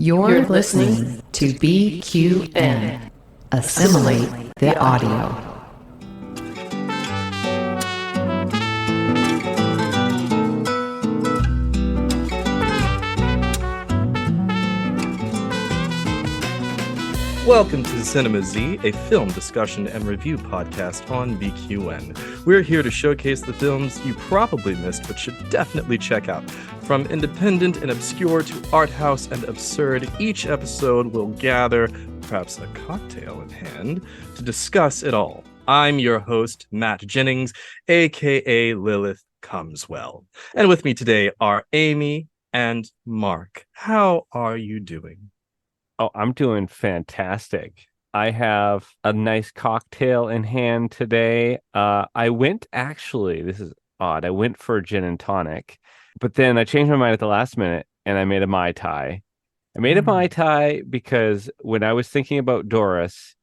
You're listening to BQN. Assimilate the audio. Welcome to Cinema Z, a film discussion and review podcast on BQN. We're here to showcase the films you probably missed but should definitely check out. From independent and obscure to art house and absurd, each episode will gather, perhaps a cocktail in hand, to discuss it all. I'm your host, Matt Jennings, aka Lilith Comeswell. And with me today are Amy and Mark. How are you doing? Oh, I'm doing fantastic. I have a nice cocktail in hand today. This is odd. I went for a gin and tonic, but then I changed my mind at the last minute and I made a Mai Tai. I made a Mai Tai because when I was thinking about Doris,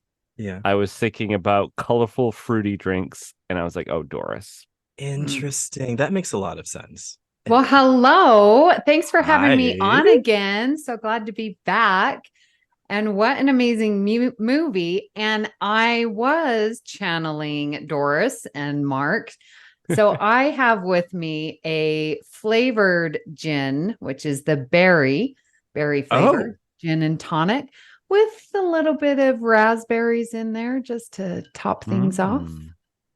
I was thinking about colorful, fruity drinks, and I was like, oh, Doris. Interesting. That makes a lot of sense. Well, hello. Thanks for having me Hi. on again. So glad to be back. And what an amazing movie. And I was channeling Doris and Mark. So I have with me a flavored gin, which is the berry flavored gin and tonic with a little bit of raspberries in there just to top things off.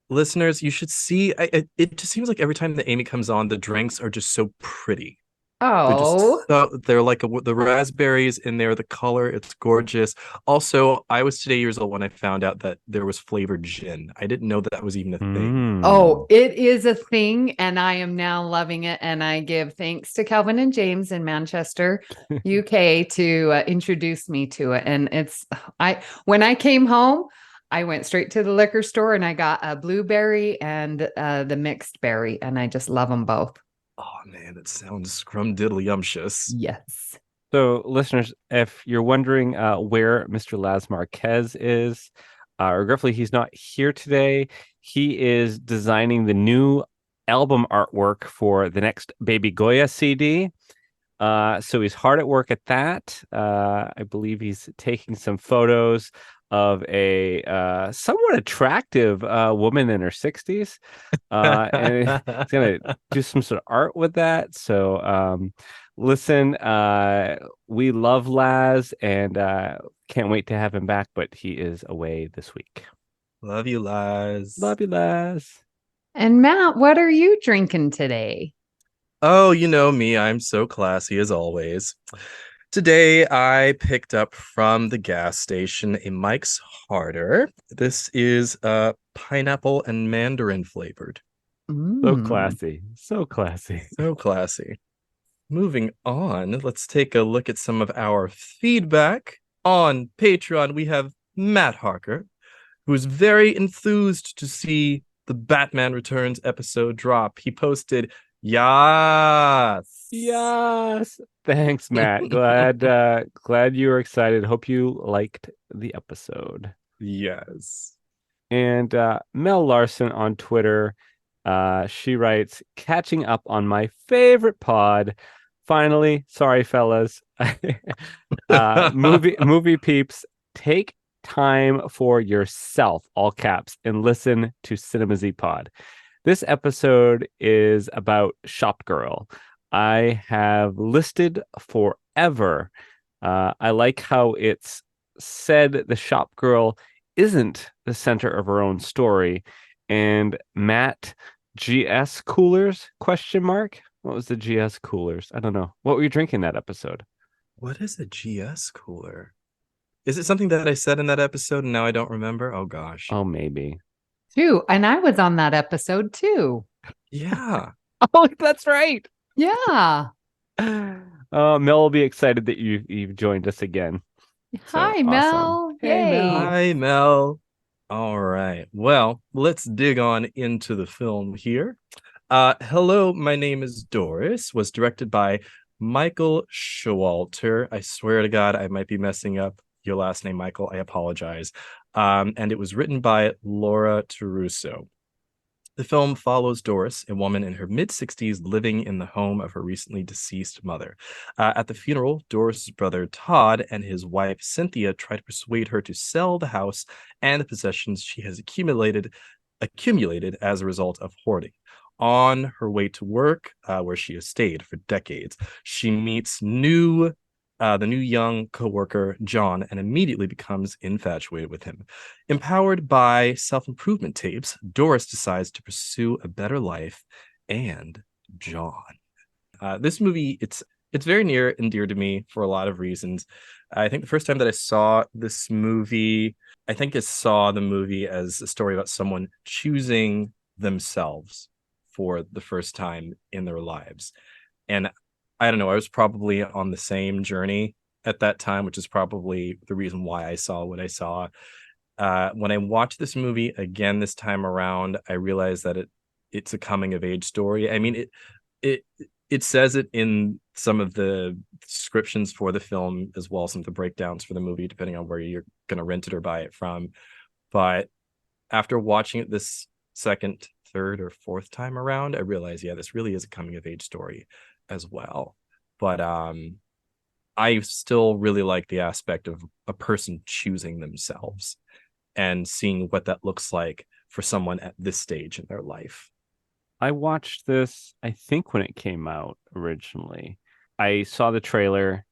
Listeners, you should see, it just seems like every time that Amy comes on, the drinks are just so pretty. They're like the raspberries in there, the color, it's gorgeous. Also, I was today years old when I found out that there was flavored gin. I didn't know that was even a thing. Oh, it is a thing, and I am now loving it. And I give thanks to Calvin and James in Manchester, UK, to introduce me to it. And when I came home, I went straight to the liquor store and I got a blueberry and the mixed berry, and I just love them both. Oh man, it sounds scrumdiddlyumptious. Yes. So, listeners, if you're wondering where Mr. Laz Marquez is, regretfully, he's not here today. He is designing the new album artwork for the next Baby Goya CD. So he's hard at work at that. I believe he's taking some photos of a somewhat attractive woman in her 60s. And he's going to do some sort of art with that. So listen, we love Laz and can't wait to have him back, but he is away this week. Love you, Laz. Love you, Laz. And Matt, what are you drinking today? Oh, you know me. I'm so classy as always. Today, I picked up from the gas station a Mike's Harder. This is pineapple and mandarin flavored. So classy. So classy. So classy. Moving on, let's take a look at some of our feedback. On Patreon, we have Matt Harker, who is very enthused to see the Batman Returns episode drop. He posted, Yes. Thanks, Matt. Glad you were excited. Hope you liked the episode. Yes. And Mel Larson on Twitter, she writes, catching up on my favorite pod. Finally, sorry, fellas. Movie peeps, take time for yourself, all caps, and listen to Cinema Z Pod. This episode is about Shop Girl. I have listed forever. I like how it's said the Shop Girl isn't the center of her own story. And Matt, GS coolers, ? What was the GS coolers? I don't know. What were you drinking that episode? What is a GS cooler? Is it something that I said in that episode and now I don't remember? Oh, gosh. Oh, maybe. Too. And I was on that episode too. Yeah. Oh, that's right. Yeah. Mel will be excited that you've joined us again. So, Hi, awesome. Mel. Hey, Yay. Mel. Hi, Mel. All right. Well, let's dig on into the film here. Hello, my name is Doris. Was directed by Michael Showalter. I swear to God, I might be messing up your last name, Michael. I apologize. And it was written by Laura Taruso. The film follows Doris, a woman in her mid-60s living in the home of her recently deceased mother. At the funeral, Doris' brother Todd and his wife Cynthia try to persuade her to sell the house and the possessions she has accumulated as a result of hoarding. On her way to work, where she has stayed for decades, she meets the new young co-worker John, and immediately becomes infatuated with him. Empowered by self-improvement tapes, Doris decides to pursue a better life and John. This movie, it's very near and dear to me for a lot of reasons. I think the first time that I saw this movie, I saw the movie as a story about someone choosing themselves for the first time in their lives. And I don't know, I was probably on the same journey at that time, which is probably the reason why I saw what I saw. When I watched this movie again this time around, I realized that it's a coming of age story. I mean, it says it in some of the descriptions for the film as well, some of the breakdowns for the movie, depending on where you're going to rent it or buy it from. But after watching it this second, third, or fourth time around, I realized, yeah, this really is a coming of age story as well. But I still really like the aspect of a person choosing themselves and seeing what that looks like for someone at this stage in their life. I watched this, I think, when it came out originally. I saw the trailer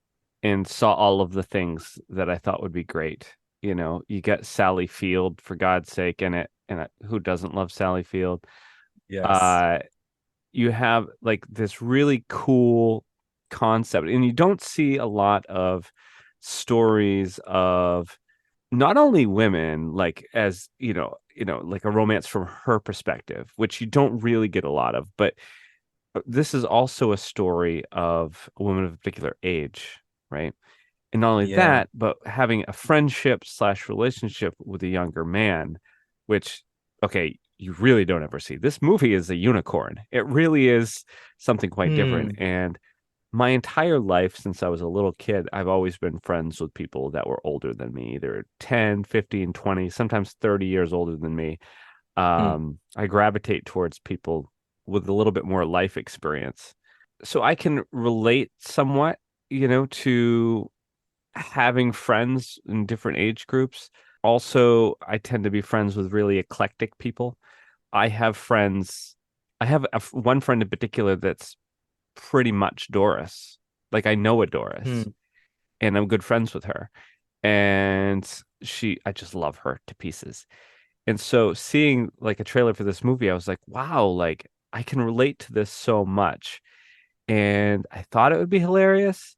and saw all of the things that I thought would be great. You know, you got Sally Field, for God's sake, in it. And who doesn't love Sally Field? Yes. You have like this really cool concept, and you don't see a lot of stories of not only women, like, as you know, like a romance from her perspective, which you don't really get a lot of, but this is also a story of a woman of a particular age, right? And not only that, but having a friendship / relationship with a younger man, which, okay, you really don't ever see. This movie is a unicorn. It really is something quite different. And my entire life, since I was a little kid, I've always been friends with people that were older than me, either 10, 15, 20, sometimes 30 years older than me. I gravitate towards people with a little bit more life experience. So I can relate somewhat, to having friends in different age groups. Also, I tend to be friends with really eclectic people. I have friends. I have one friend in particular that's pretty much Doris. Like, I know a Doris, and I'm good friends with her. And I just love her to pieces. And so seeing like a trailer for this movie, I was like, wow, like I can relate to this so much. And I thought it would be hilarious.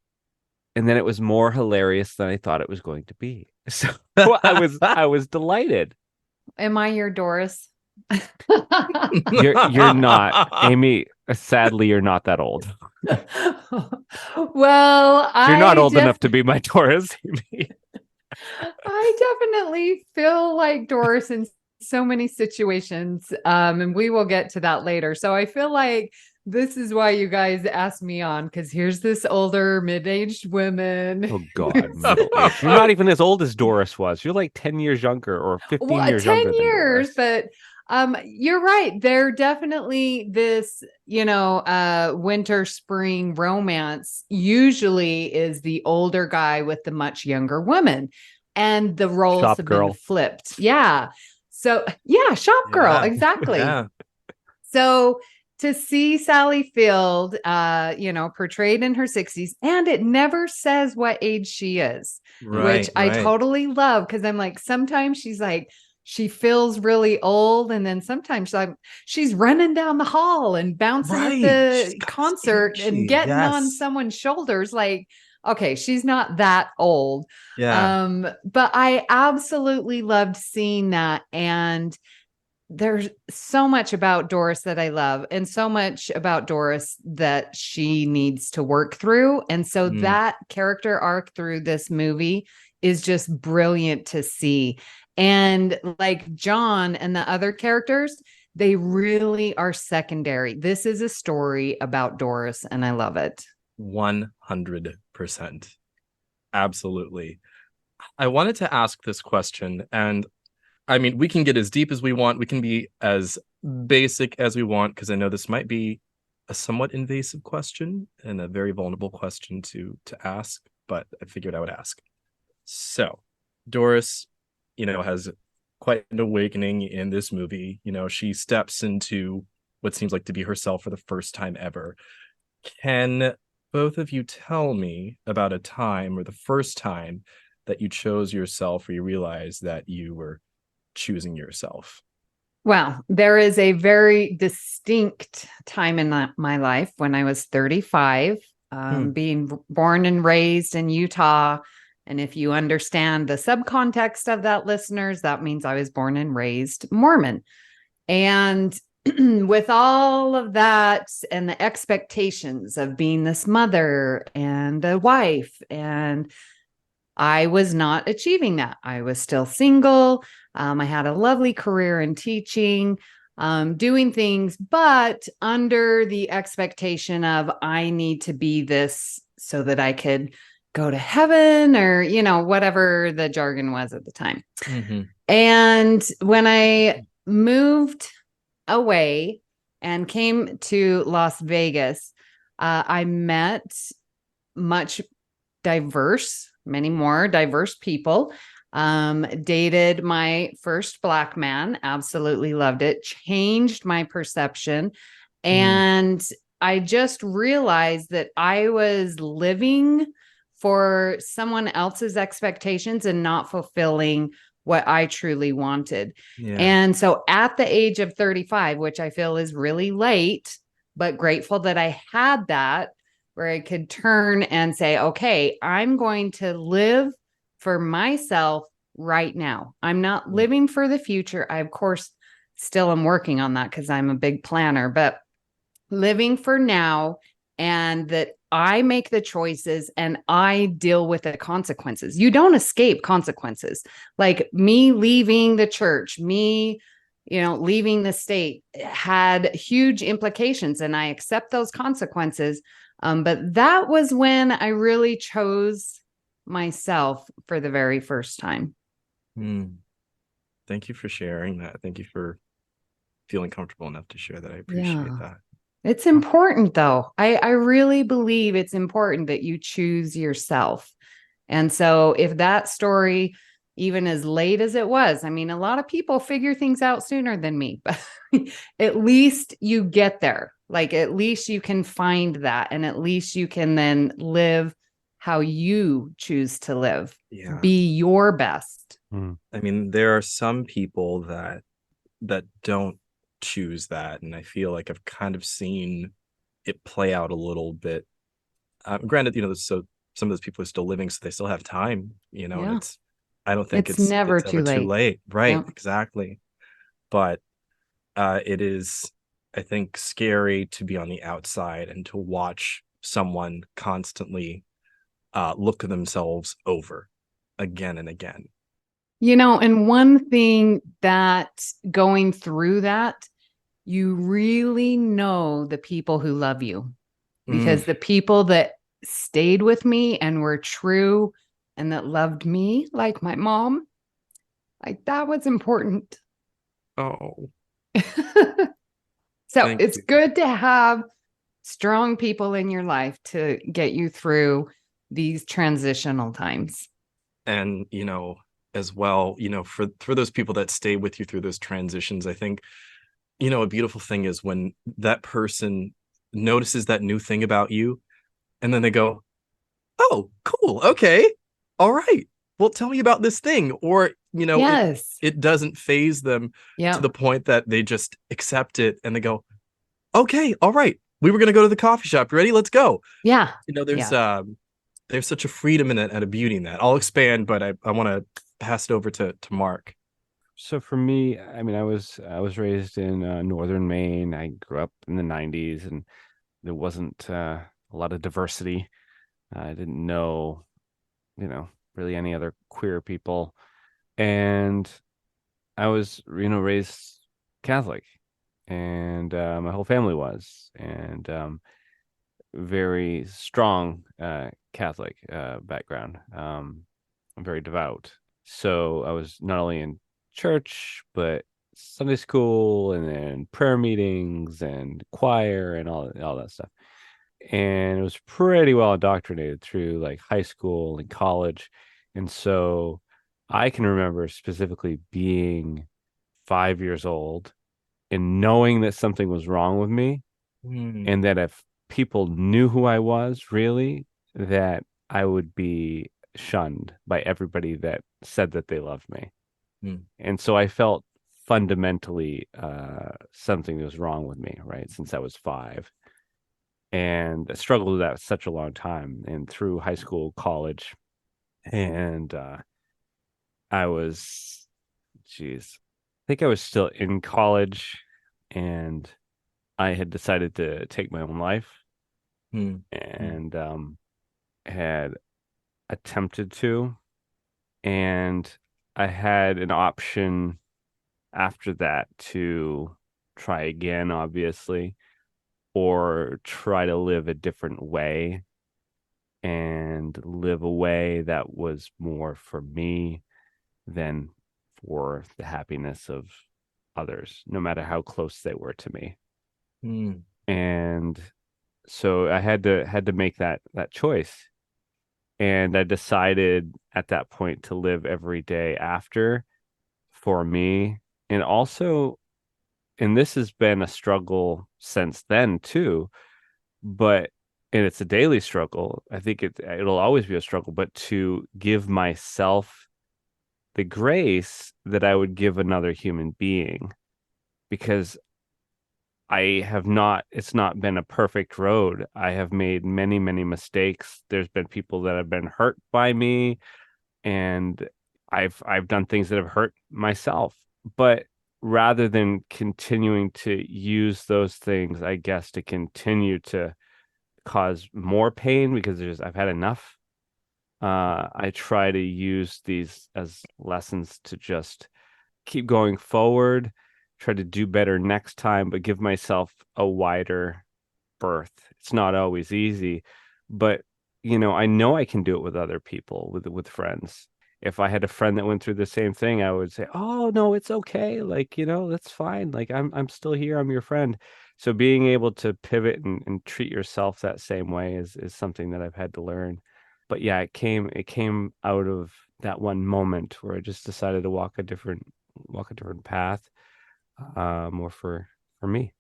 And then it was more hilarious than I thought it was going to be. So I was delighted. Am I your Doris? You're not, Amy. Sadly, you're not that old. Well, you're not old enough to be my Doris, Amy. I definitely feel like Doris in so many situations, and we will get to that later. So I feel like this is why you guys asked me on, because here's this older, mid-aged woman. Oh, God. Middle-aged. You're not even as old as Doris was. You're like 10 years younger or 15 years 10 younger years, than Doris. But you're right. They're definitely this, winter, spring romance usually is the older guy with the much younger woman. And the roles Shop have girl. been flipped. Yeah. So, yeah, shop girl. Exactly. Yeah. So to see Sally Field, portrayed in her 60s, and it never says what age she is, which I totally love, because I'm like, sometimes she's like, she feels really old, and then sometimes she's running down the hall and bouncing at the concert and getting on someone's shoulders. Like, okay, she's not that old. Yeah. But I absolutely loved seeing that. And there's so much about Doris that I love, and so much about Doris that she needs to work through. And so that character arc through this movie is just brilliant to see. And like John and the other characters, they really are secondary. This is a story about Doris, and I love it. 100%. Absolutely. I wanted to ask this question, and I mean, we can get as deep as we want. We can be as basic as we want, because I know this might be a somewhat invasive question and a very vulnerable question to ask, but I figured I would ask. So, Doris, has quite an awakening in this movie. She steps into what seems like to be herself for the first time ever. Can both of you tell me about a time or the first time that you chose yourself or you realized that you were choosing yourself? Well, there is a very distinct time in my life when I was 35, being born and raised in Utah. And if you understand the subcontext of that, listeners, that means I was born and raised Mormon. And with all of that and the expectations of being this mother and a wife, and I was not achieving that. I was still single. I had a lovely career in teaching, doing things, but under the expectation of I need to be this so that I could go to heaven, or, whatever the jargon was at the time. Mm-hmm. And when I moved away and came to Las Vegas, I met many more diverse people. Dated my first Black man, absolutely loved it, changed my perception. And I just realized that I was living for someone else's expectations and not fulfilling what I truly wanted. Yeah. And so at the age of 35, which I feel is really late, but grateful that I had that, where I could turn and say, okay, I'm going to live for myself right now. I'm not living for the future. I, of course, still am working on that because I'm a big planner, but living for now, and that I make the choices and I deal with the consequences. You don't escape consequences. Like me leaving the church, me, leaving the state had huge implications, and I accept those consequences. But that was when I really chose myself for the very first time. Thank you for sharing that. Thank you for feeling comfortable enough to share that. I appreciate that. It's important, though. I really believe it's important that you choose yourself. And so if that story, even as late as it was, I mean, a lot of people figure things out sooner than me, but at least you get there. Like, at least you can find that, and at least you can then live how you choose to live. Yeah. Be your best. I mean, there are some people that don't choose that, and I feel like I've kind of seen it play out a little bit. Granted, so some of those people are still living, so they still have time, and I don't think it's never ever too late. Right. Yep. Exactly. But it is, I think, scary to be on the outside and to watch someone constantly look themselves over again and again. And one thing that going through that, you really know the people who love you, because the people that stayed with me and were true and that loved me, like my mom, like that was important. Oh. So Thank it's you. good to have strong people in your life to get you through these transitional times. And, as well, for those people that stay with you through those transitions, I think, a beautiful thing is when that person notices that new thing about you, and then they go, oh, cool. Okay. All right. Well, tell me about this thing. Or, Yes. it doesn't faze them to the point that they just accept it and they go, okay, all right. We were going to go to the coffee shop. You ready? Let's go. Yeah. There's such a freedom in it and a beauty in that. I'll expand, but I want to pass it over to Mark. So for me, I mean, I was raised in northern Maine. I grew up in the 90s, and there wasn't a lot of diversity. I didn't know, really any other queer people. And I was, raised Catholic, and my whole family was, and very strong Catholic background. I'm very devout. So I was not only in church, but Sunday school and then prayer meetings and choir and all that stuff. And it was pretty well indoctrinated through like high school and college. And so I can remember specifically being 5 years old and knowing that something was wrong with me, and that if people knew who I was really, that I would be shunned by everybody that said that they loved me. And so I felt fundamentally something was wrong with me, right? Since I was 5. And I struggled with that such a long time, and through high school, college. And I was, geez, I think I was still in college, and I had decided to take my own life, and had attempted to, and I had an option after that to try again, obviously, or try to live a different way and live a way that was more for me than for the happiness of others, no matter how close they were to me. And so I had to make that choice. And I decided at that point to live every day after for me. And also, and this has been a struggle since then too, and it's a daily struggle. I think it'll always be a struggle, but to give myself the grace that I would give another human being, because it's not been a perfect road. I have made many, many mistakes. There's been people that have been hurt by me, and I've done things that have hurt myself. But rather than continuing to use those things, I guess, to continue to cause more pain because I've had enough, I try to use these as lessons to just keep going forward, try to do better next time, but give myself a wider berth. It's not always easy, but I know I can do it with other people, with friends. If I had a friend that went through the same thing, I would say, "Oh no, it's okay. Like, that's fine. Like, I'm still here. I'm your friend." So being able to pivot and treat yourself that same way is something that I've had to learn. But yeah, it came out of that one moment where I just decided to walk a different path, more for me.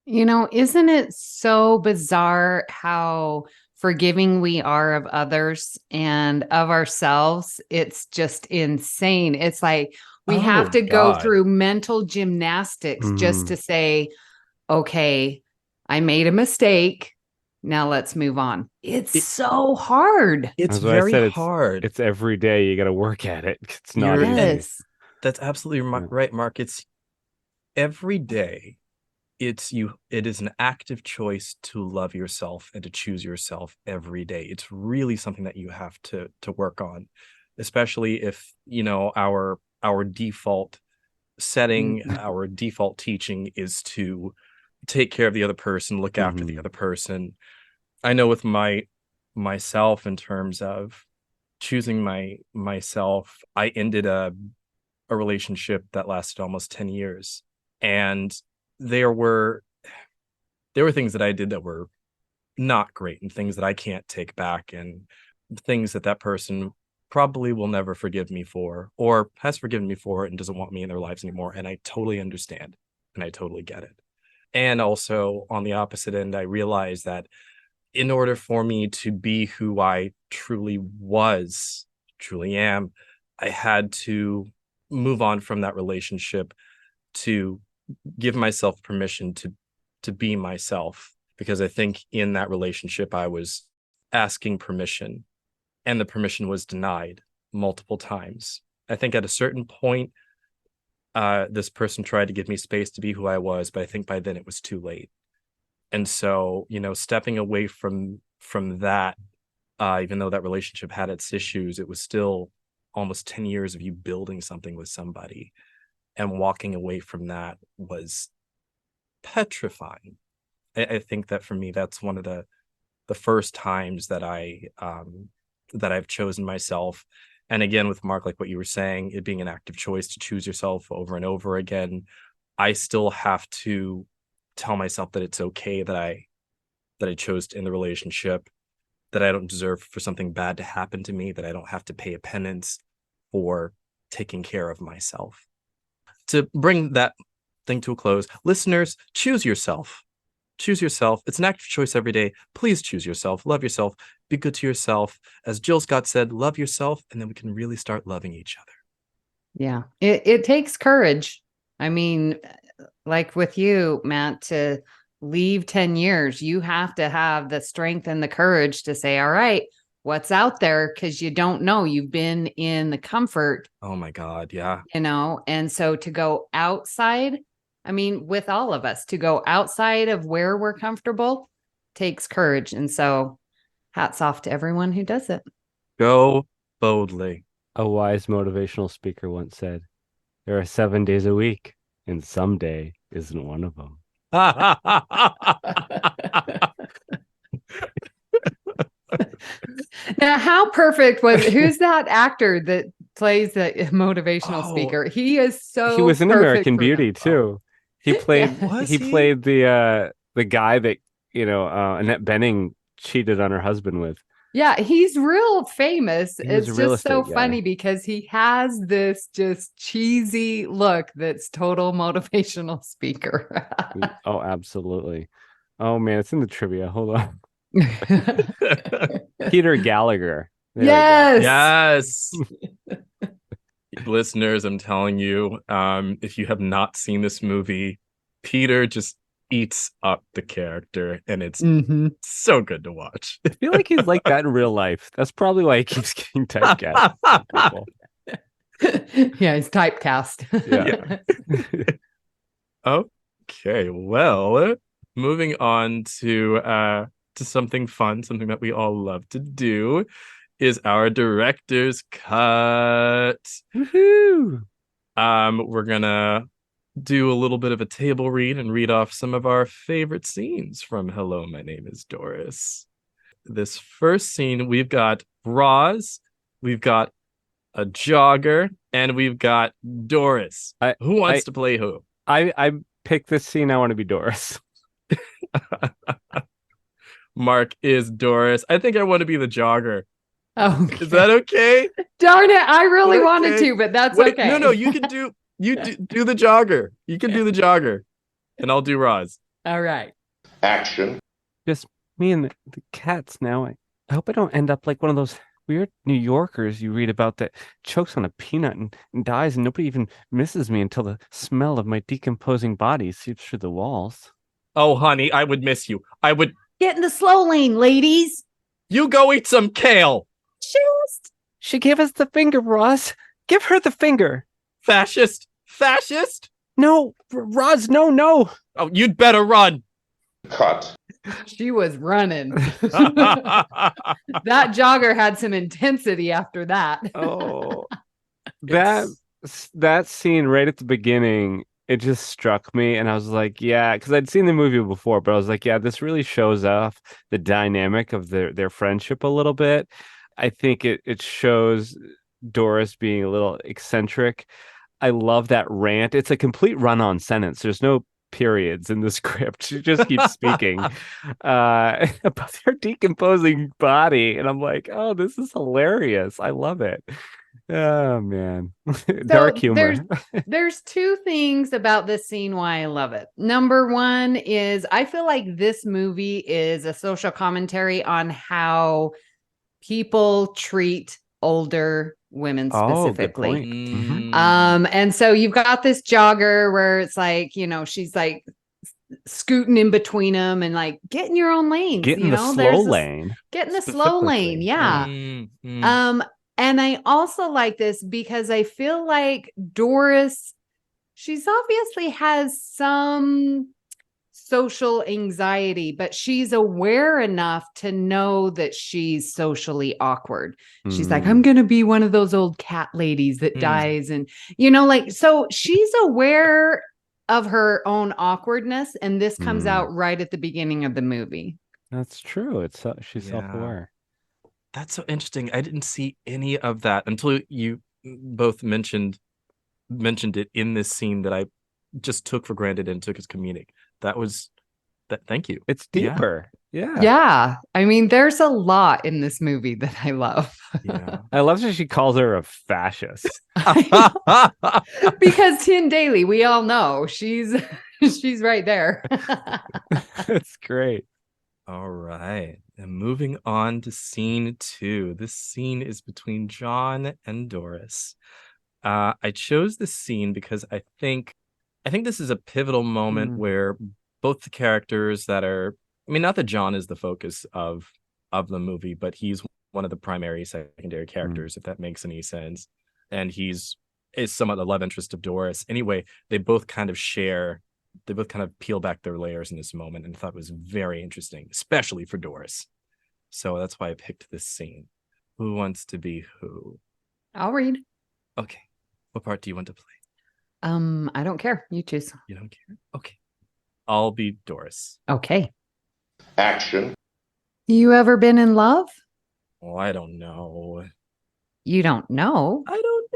Isn't it so bizarre how forgiving we are of others and of ourselves? It's just insane. It's like we have to go through mental gymnastics just to say, okay, I made a mistake. Now let's move on. It's so hard. It's That's why I very said hard. It's every day. You got to work at it. It's not easy. Yes. That's absolutely right, Mark. It's every day. It is an active choice to love yourself and to choose yourself every day. It's really something that you have to work on, especially if our default setting, our default teaching is to take care of the other person, look after the other person. I know with myself, in terms of choosing myself, I ended a relationship that lasted almost 10 years, and there were things that I did that were not great, and things that I can't take back, and things that person probably will never forgive me for, or has forgiven me for and doesn't want me in their lives anymore. And I totally understand, and I totally get it. And also on the opposite end, I realized that in order for me to be who I truly am, I had to move on from that relationship to give myself permission to be myself, because I think in that relationship I was asking permission, and the permission was denied multiple times. I think at a certain point, this person tried to give me space to be who I was, but I think by then it was too late. And so, stepping away from that, even though that relationship had its issues, it was still almost 10 years of you building something with somebody, and walking away from that was petrifying. I think that for me, that's one of the first times that I've chosen myself, And again, with Mark, like what you were saying, it being an active choice to choose yourself over and over again, I still have to tell myself that it's okay that I chose in the relationship, that I don't deserve for something bad to happen to me, that I don't have to pay a penance for taking care of myself. To bring that thing to a close, listeners, choose yourself. Choose yourself. It's an active choice every day. Please choose yourself. Love yourself. Be good to yourself. As Jill Scott said, love yourself, and then we can really start loving each other. Yeah. It takes courage. I mean, like with you, Matt, to leave 10 years, you have to have the strength and the courage to say, all right, what's out there? Because you don't know. You've been in the comfort. Oh my God. Yeah. And so to go outside, I mean, with all of us, to go outside of where we're comfortable takes courage. And so hats off to everyone who does it. Go boldly. A wise motivational speaker once said, there are 7 days a week, and someday isn't one of them. Now, how perfect who's that actor that plays the motivational speaker? He is so He was in perfect American for Beauty that. too. He played Yeah. he played the guy that Annette Bening cheated on her husband with. Yeah, he's real famous. He was It's a real just so estate guy. funny because he has this just cheesy look that's total motivational speaker. Oh, absolutely. Oh man, it's in the trivia. Hold on. Peter Gallagher. There we go. Yes. Yes. Listeners, I'm telling you, if you have not seen this movie, Peter just eats up the character, and it's so good to watch. I feel like he's like that in real life. That's probably why he keeps getting typecast. Yeah, he's typecast. Yeah. Okay, well, moving on to something fun, something that we all love to do, is our director's cut. Woohoo! We're gonna do a little bit of a table read and read off some of our favorite scenes from Hello, My Name is Doris. This first scene, we've got Roz, we've got a jogger, and we've got Doris. Who wants to play who? I picked this scene. I want to be Doris. Mark is Doris. I think I want to be the jogger. Okay. Is that okay? Darn it. I really Okay. wanted to, but that's Wait, okay. No, you can do the jogger. You can do the jogger. And I'll do Roz. All right. Action. Just me and the cats now. I hope I don't end up like one of those weird New Yorkers you read about that chokes on a peanut and dies, and nobody even misses me until the smell of my decomposing body seeps through the walls. Oh, honey, I would miss you. I would. Get in the slow lane, ladies. You go eat some kale. She gave us the finger, Roz. Give her the finger. Fascist. Fascist. No, Roz, no. Oh, you'd better run. Cut. She was running. That jogger had some intensity after that. Oh, that scene right at the beginning, it just struck me, and I was like, yeah, because I'd seen the movie before, but I was like, yeah, this really shows off the dynamic of their friendship a little bit. I think it shows Doris being a little eccentric. I love that rant. It's a complete run-on sentence. There's no periods in the script. She just keeps speaking about her decomposing body, and I'm like, oh, this is hilarious. I love it. Oh man. Dark humor. There's two things about this scene why I love it. Number one is I feel like this movie is a social commentary on how people treat older women specifically. And so you've got this jogger where it's like, she's like scooting in between them and like get in your own lanes. Get in the slow lane. Get in the slow lane. Yeah. And I also like this because I feel like Doris, she's obviously has some social anxiety, but she's aware enough to know that she's socially awkward. She's like, I'm going to be one of those old cat ladies that dies. And, so she's aware of her awkwardness. awkwardness. And this comes out right at the beginning of the movie. That's true. She's self-aware. That's so interesting. I didn't see any of that until you both mentioned it in this scene that I just took for granted and took as comedic. That was that. Thank you. It's deeper. Yeah. Yeah. I mean, there's a lot in this movie that I love. Yeah. I love that she calls her a fascist. Because Tin Daly, we all know she's right there. That's great. All right. And moving on to scene 2. This scene is between John and Doris. I chose this scene because I think this is a pivotal moment where both the characters that are, I mean, not that John is the focus of the movie, but he's one of the primary secondary characters, if that makes any sense. And is somewhat the love interest of Doris. Anyway, they both kind of peel back their layers in this moment, and I thought it was very interesting, especially for Doris. So that's why I picked this scene. Who wants to be who? I'll read. Okay. What part do you want to play? I don't care. You choose. You don't care? Okay. I'll be Doris. Okay. Action. You ever been in love? Oh, I don't know. You don't know? I don't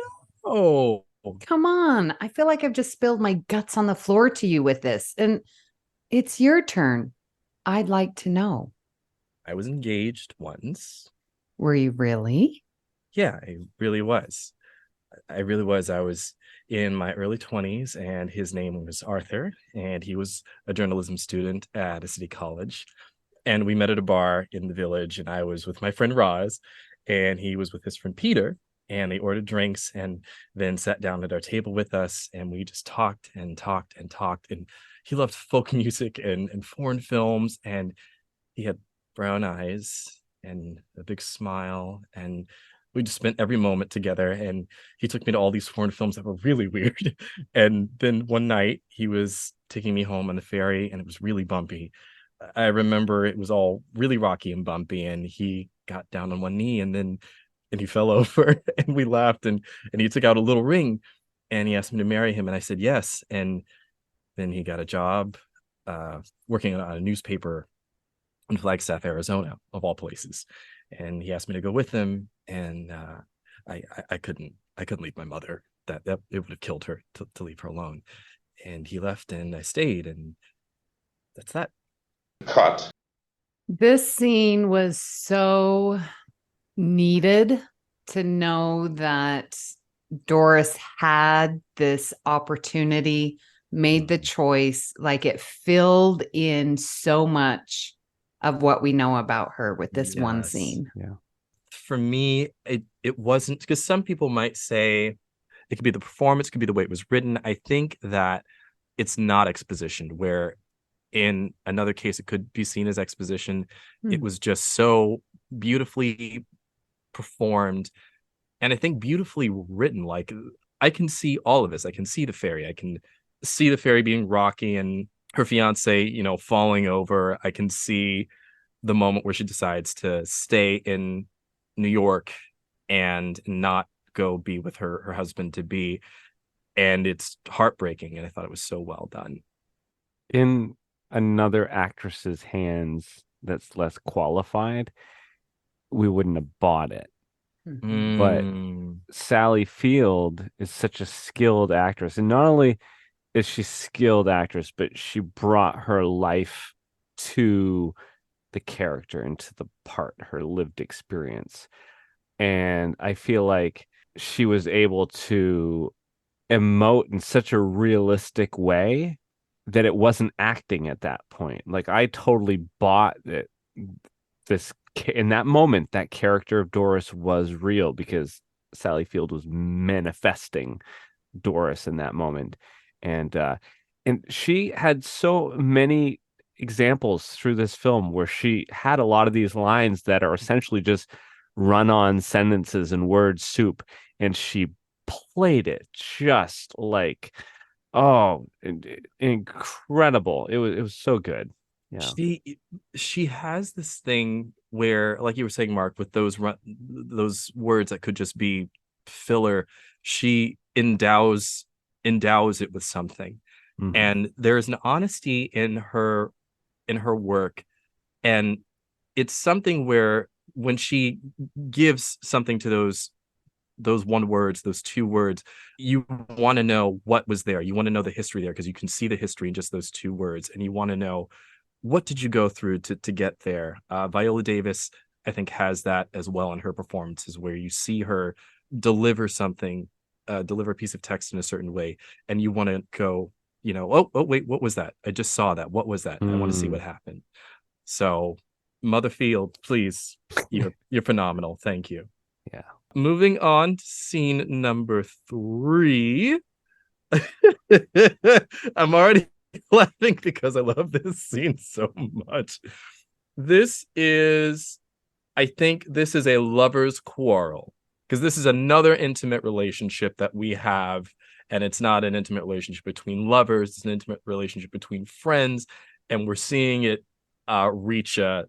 know. Come on. I feel like I've just spilled my guts on the floor to you with this. And it's your turn. I'd like to know. I was engaged once. Were you really? Yeah, I really was. I was in my early 20s, and his name was Arthur, and he was a journalism student at a city college. And we met at a bar in the village, and I was with my friend Roz, and he was with his friend Peter, and they ordered drinks and then sat down at our table with us, and we just talked and talked and talked. And he loved folk music and foreign films, and he had brown eyes and a big smile, and we just spent every moment together. And he took me to all these foreign films that were really weird. And then one night he was taking me home on the ferry, and it was really bumpy. I remember it was all really rocky and bumpy, and he got down on one knee and he fell over, and we laughed, and he took out a little ring, and he asked me to marry him, and I said yes. And then he got a job working on a newspaper in Flagstaff, Arizona, of all places. And he asked me to go with him, and I couldn't leave my mother. That it would have killed her to leave her alone. And he left, and I stayed, and that's that. Cut. This scene was so needed to know that Doris had this opportunity, made the choice. Like, it filled in so much of what we know about her with this one scene. Yeah. For me, it wasn't, because some people might say it could be the performance, could be the way it was written. I think that it's not exposition, where in another case it could be seen as exposition. It was just so beautifully performed, and I think beautifully written. Like, I can see all of this. I can see the ferry. I can see the ferry being rocky and her fiance, falling over. I can see the moment where she decides to stay in New York and not go be with her husband to be. And it's heartbreaking. And I thought it was so well done. In another actress's hands that's less qualified, we wouldn't have bought it. But Sally Field is such a skilled actress. And not only is she a skilled actress, but she brought her life to the character and to the part, her lived experience. And I feel like she was able to emote in such a realistic way that it wasn't acting at that point. Like, I totally bought it. In that moment, that character of Doris was real, because Sally Field was manifesting Doris in that moment. And she had so many examples through this film where she had a lot of these lines that are essentially just run-on sentences and word soup, and she played it just like, incredible. It was so good. Yeah. She has this thing where, like you were saying, Mark, with those words that could just be filler, she endows it with something. And there's an honesty in her work, and it's something where when she gives something to those one words, those two words, you want to know what was there. You want to know the history there, because you can see the history in just those two words, and you want to know, what did you go through to get there? Viola Davis, I think, has that as well in her performances, where you see her deliver something, deliver a piece of text in a certain way, and you want to go, oh wait, what was that? I just saw that. What was that? I want to see what happened. So, Mother Field, please, you're phenomenal. Thank you. Yeah. Moving on to scene number 3. I'm already laughing because I love this scene so much. I think this is a lover's quarrel, because this is another intimate relationship that we have, and it's not an intimate relationship between lovers, it's an intimate relationship between friends, and we're seeing it reach a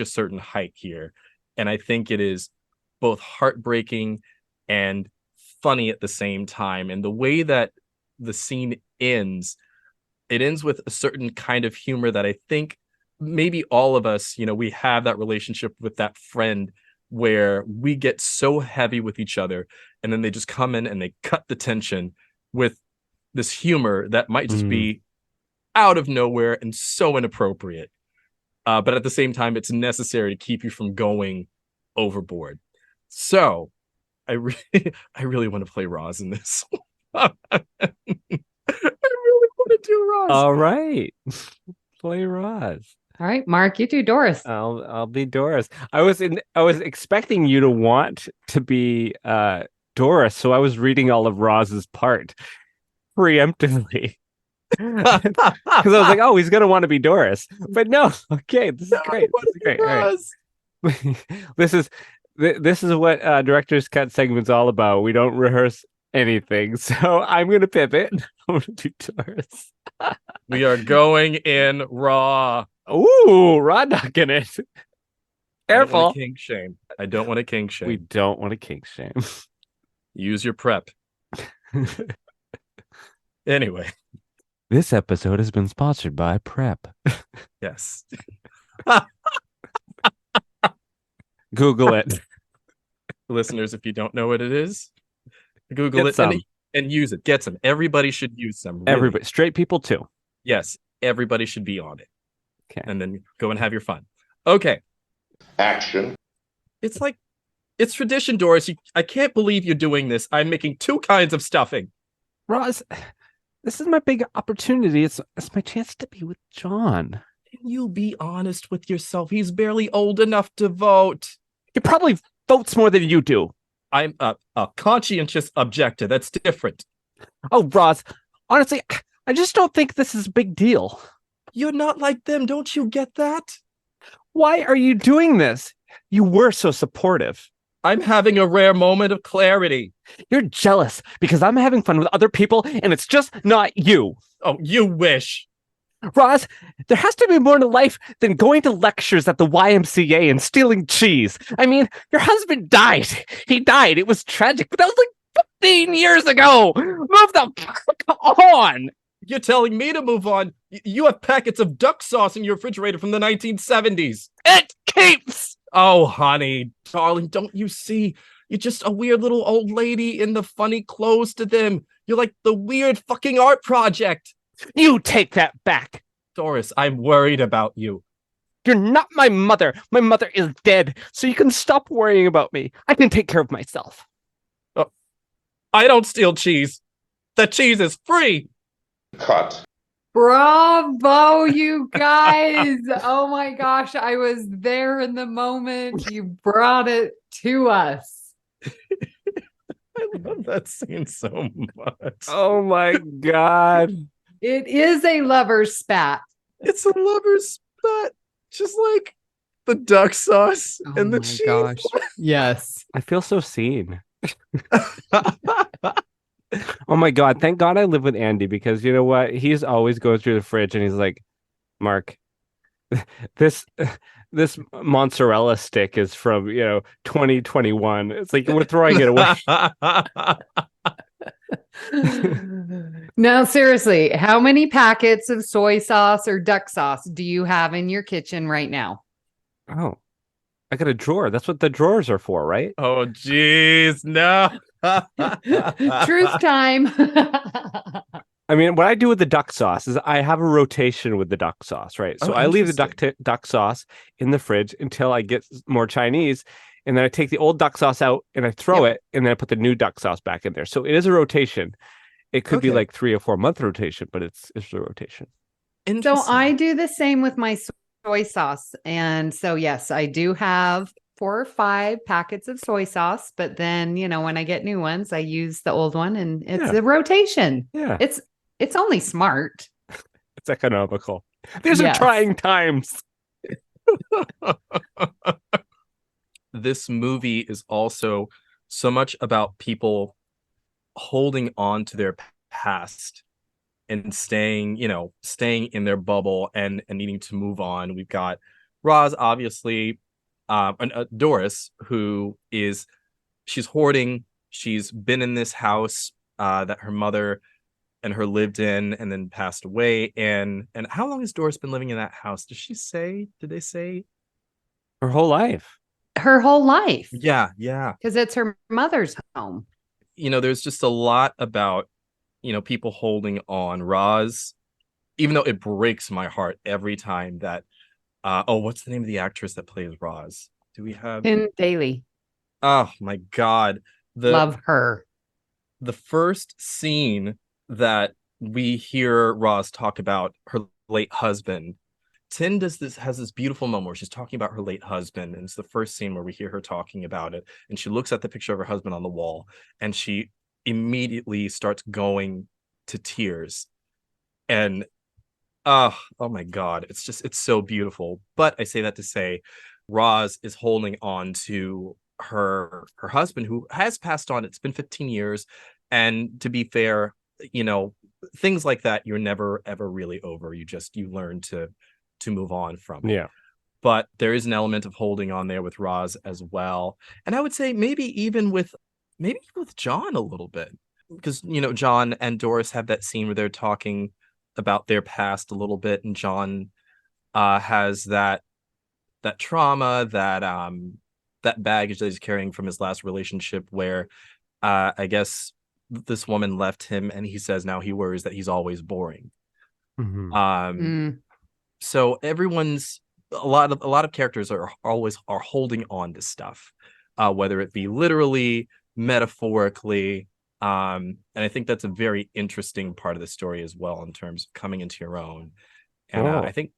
certain height here. And I think it is both heartbreaking and funny at the same time. And the way that the scene ends, it ends with a certain kind of humor that I think maybe all of us, we have that relationship with that friend where we get so heavy with each other, and then they just come in and they cut the tension with this humor that might just be out of nowhere and so inappropriate. But at the same time, it's necessary to keep you from going overboard. So I really want to play Roz in this. I really want to do Roz. All right. Play Roz. All right, Mark, you do Doris. I'll be Doris. I was expecting you to want to be Doris, so I was reading all of Roz's part preemptively. Because I was like, oh, he's gonna want to be Doris. But no, okay, this is great. This is great. All right. This is what Director's Cut segment's all about. We don't rehearse anything. So I'm gonna pivot. I'm gonna do Doris. We are going in raw. Ooh, raw knocking it. Careful. I don't want a kink shame. We don't want a kink shame. Use your prep. Anyway. This episode has been sponsored by Prep. Yes. Google it. Listeners, if you don't know what it is, Google it and use it. Get some. Everybody should use some. Really. Everybody. Straight people too. Yes. Everybody should be on it. Okay. And then go and have your fun. Okay. Action. It's tradition, Doris. I can't believe you're doing this. I'm making 2 kinds of stuffing. Roz, this is my big opportunity. It's my chance to be with John. Can you be honest with yourself? He's barely old enough to vote. He probably votes more than you do. I'm a conscientious objector. That's different. Oh, Roz, honestly, I just don't think this is a big deal. You're not like them. Don't you get that? Why are you doing this? You were so supportive. I'm having a rare moment of clarity. You're jealous because I'm having fun with other people and it's just not you. Oh, you wish. Roz, there has to be more to life than going to lectures at the YMCA and stealing cheese. I mean, your husband died. He died. It was tragic, but that was like 15 years ago. Move the fuck on. You're telling me to move on? You have packets of duck sauce in your refrigerator from the 1970s. It keeps. Oh, honey, darling, don't you see? You're just a weird little old lady in the funny clothes to them. You're like the weird fucking art project. You take that back. Doris, I'm worried about you. You're not my mother. My mother is dead, so you can stop worrying about me. I can take care of myself. Oh, I don't steal cheese. The cheese is free. Cut. Bravo, you guys. Oh my gosh, I was there in the moment. You brought it to us. I love that scene so much. Oh my God. It is a lover's spat. It's a lover's spat. Just like the duck sauce and the cheese. Gosh. Yes. I feel so seen. Oh my God. Thank God I live with Andy, because you know what? He's always going through the fridge and he's like, Mark, this mozzarella stick is from, 2021. It's like, we're throwing it away. Now, seriously, how many packets of soy sauce or duck sauce do you have in your kitchen right now? Oh, I got a drawer. That's what the drawers are for, right? Oh, geez, no. Truth time. I mean, what I do with the duck sauce is I have a rotation with the duck sauce, right? So Oh, I leave the interesting. duck sauce in the fridge until I get more Chinese, and then I take the old duck sauce out and I throw it, and then I put the new duck sauce back in there. So it is a rotation. It could be Okay. like 3 or 4 month rotation, but it's a rotation. So Interesting. I do the same with my soy sauce. And so, yes, I do have 4 or 5 packets of soy sauce, but then, when I get new ones, I use the old one, and it's a rotation. Yeah. It's only smart. It's economical. These are Yes. trying times. This movie is also so much about people holding on to their past and staying in their bubble and needing to move on. We've got Roz, obviously, Doris, who she's hoarding. She's been in this house that her mother and her lived in and then passed away. And how long has Doris been living in that house? Did they say? Her whole life. Her whole life. Yeah. Because it's her mother's home. There's just a lot about, people holding on. Roz, even though it breaks my heart every time that, what's the name of the actress that plays Roz? Do we have? Pin Daly. Oh my God. Love her. The first scene that we hear Roz talk about her late husband, Tin has this beautiful moment where she's talking about her late husband, and it's the first scene where we hear her talking about it, and she looks at the picture of her husband on the wall, and she immediately starts going to tears. And oh my God, it's so beautiful. But I say that to say Roz is holding on to her husband, who has passed on. It's been 15 years, and to be fair, things like that you're never ever really over. You learn to move on from it. Yeah. But there is an element of holding on there with Roz as well. And I would say maybe even with John a little bit, because John and Doris have that scene where they're talking about their past a little bit, and John has that trauma, that baggage that he's carrying from his last relationship, where I guess this woman left him, and he says now he worries that he's always boring. Mm-hmm. So a lot of characters are always holding on to stuff, whether it be literally, metaphorically, and I think that's a very interesting part of the story as well, in terms of coming into your own. And I think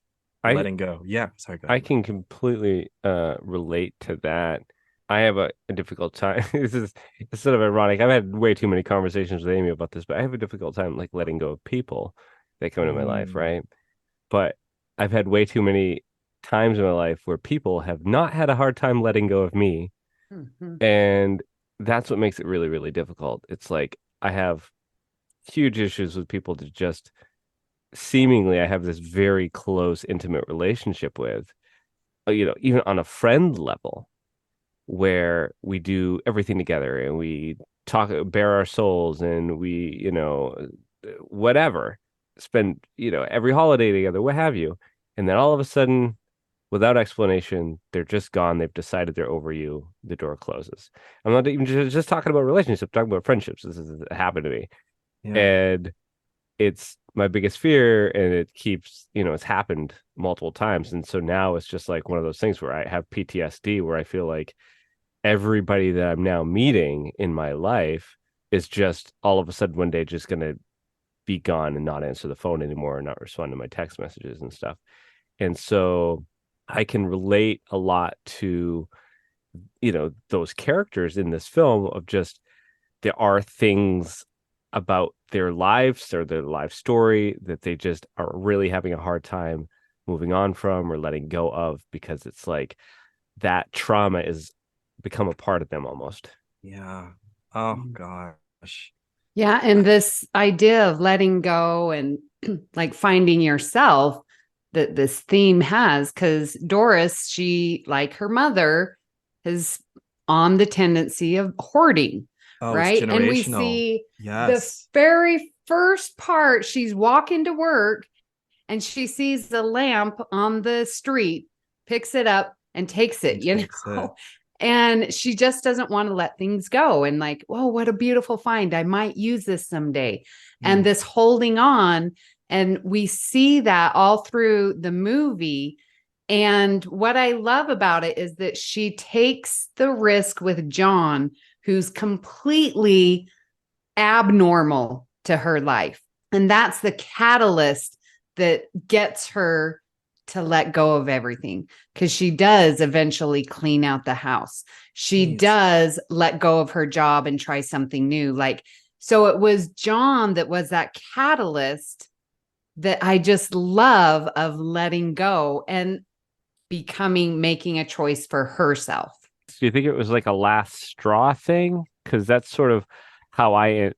letting go. Yeah, sorry. Go ahead. I can completely relate to that. I have a difficult time. It's sort of ironic. I've had way too many conversations with Amy about this, but I have a difficult time like letting go of people that come into my life, right? But I've had way too many times in my life where people have not had a hard time letting go of me. Mm-hmm. And that's what makes it really, really difficult. It's like I have huge issues with people that just seemingly I have this very close, intimate relationship with, even on a friend level, where we do everything together and we talk, bare our souls, and we, whatever, spend, every holiday together, what have you. And then all of a sudden, without explanation, they're just gone. They've decided they're over you. The door closes. I'm not even just talking about relationships, I'm talking about friendships. This has happened to me. Yeah. And it's my biggest fear, and it keeps, it's happened multiple times. And so now it's just like one of those things where I have PTSD, where I feel like everybody that I'm now meeting in my life is just all of a sudden one day just going to be gone and not answer the phone anymore, and not respond to my text messages and stuff. And so I can relate a lot to, those characters in this film of just, there are things about their lives or their life story that they just are really having a hard time moving on from or letting go of, because it's like that trauma is become a part of them almost. Yeah. Oh gosh. Yeah. And this idea of letting go and like finding yourself that this theme has, because Doris, she, like her mother, is on the tendency of hoarding. Oh, right. it's And we generational. see Yes. the very first part, she's walking to work and she sees the lamp on the street, picks it up, and takes it, Takes it. And she just doesn't want to let things go. And like, oh, what a beautiful find. I might use this someday. And this holding on. And we see that all through the movie. And what I love about it is that she takes the risk with John, who's completely abnormal to her life. And that's the catalyst that gets her to let go of everything, because she does eventually clean out the house. She does let go of her job and try something new. Like, so it was John that was that catalyst that I just love, of letting go and making a choice for herself. Do you think it was like a last straw thing? Because that's sort of how I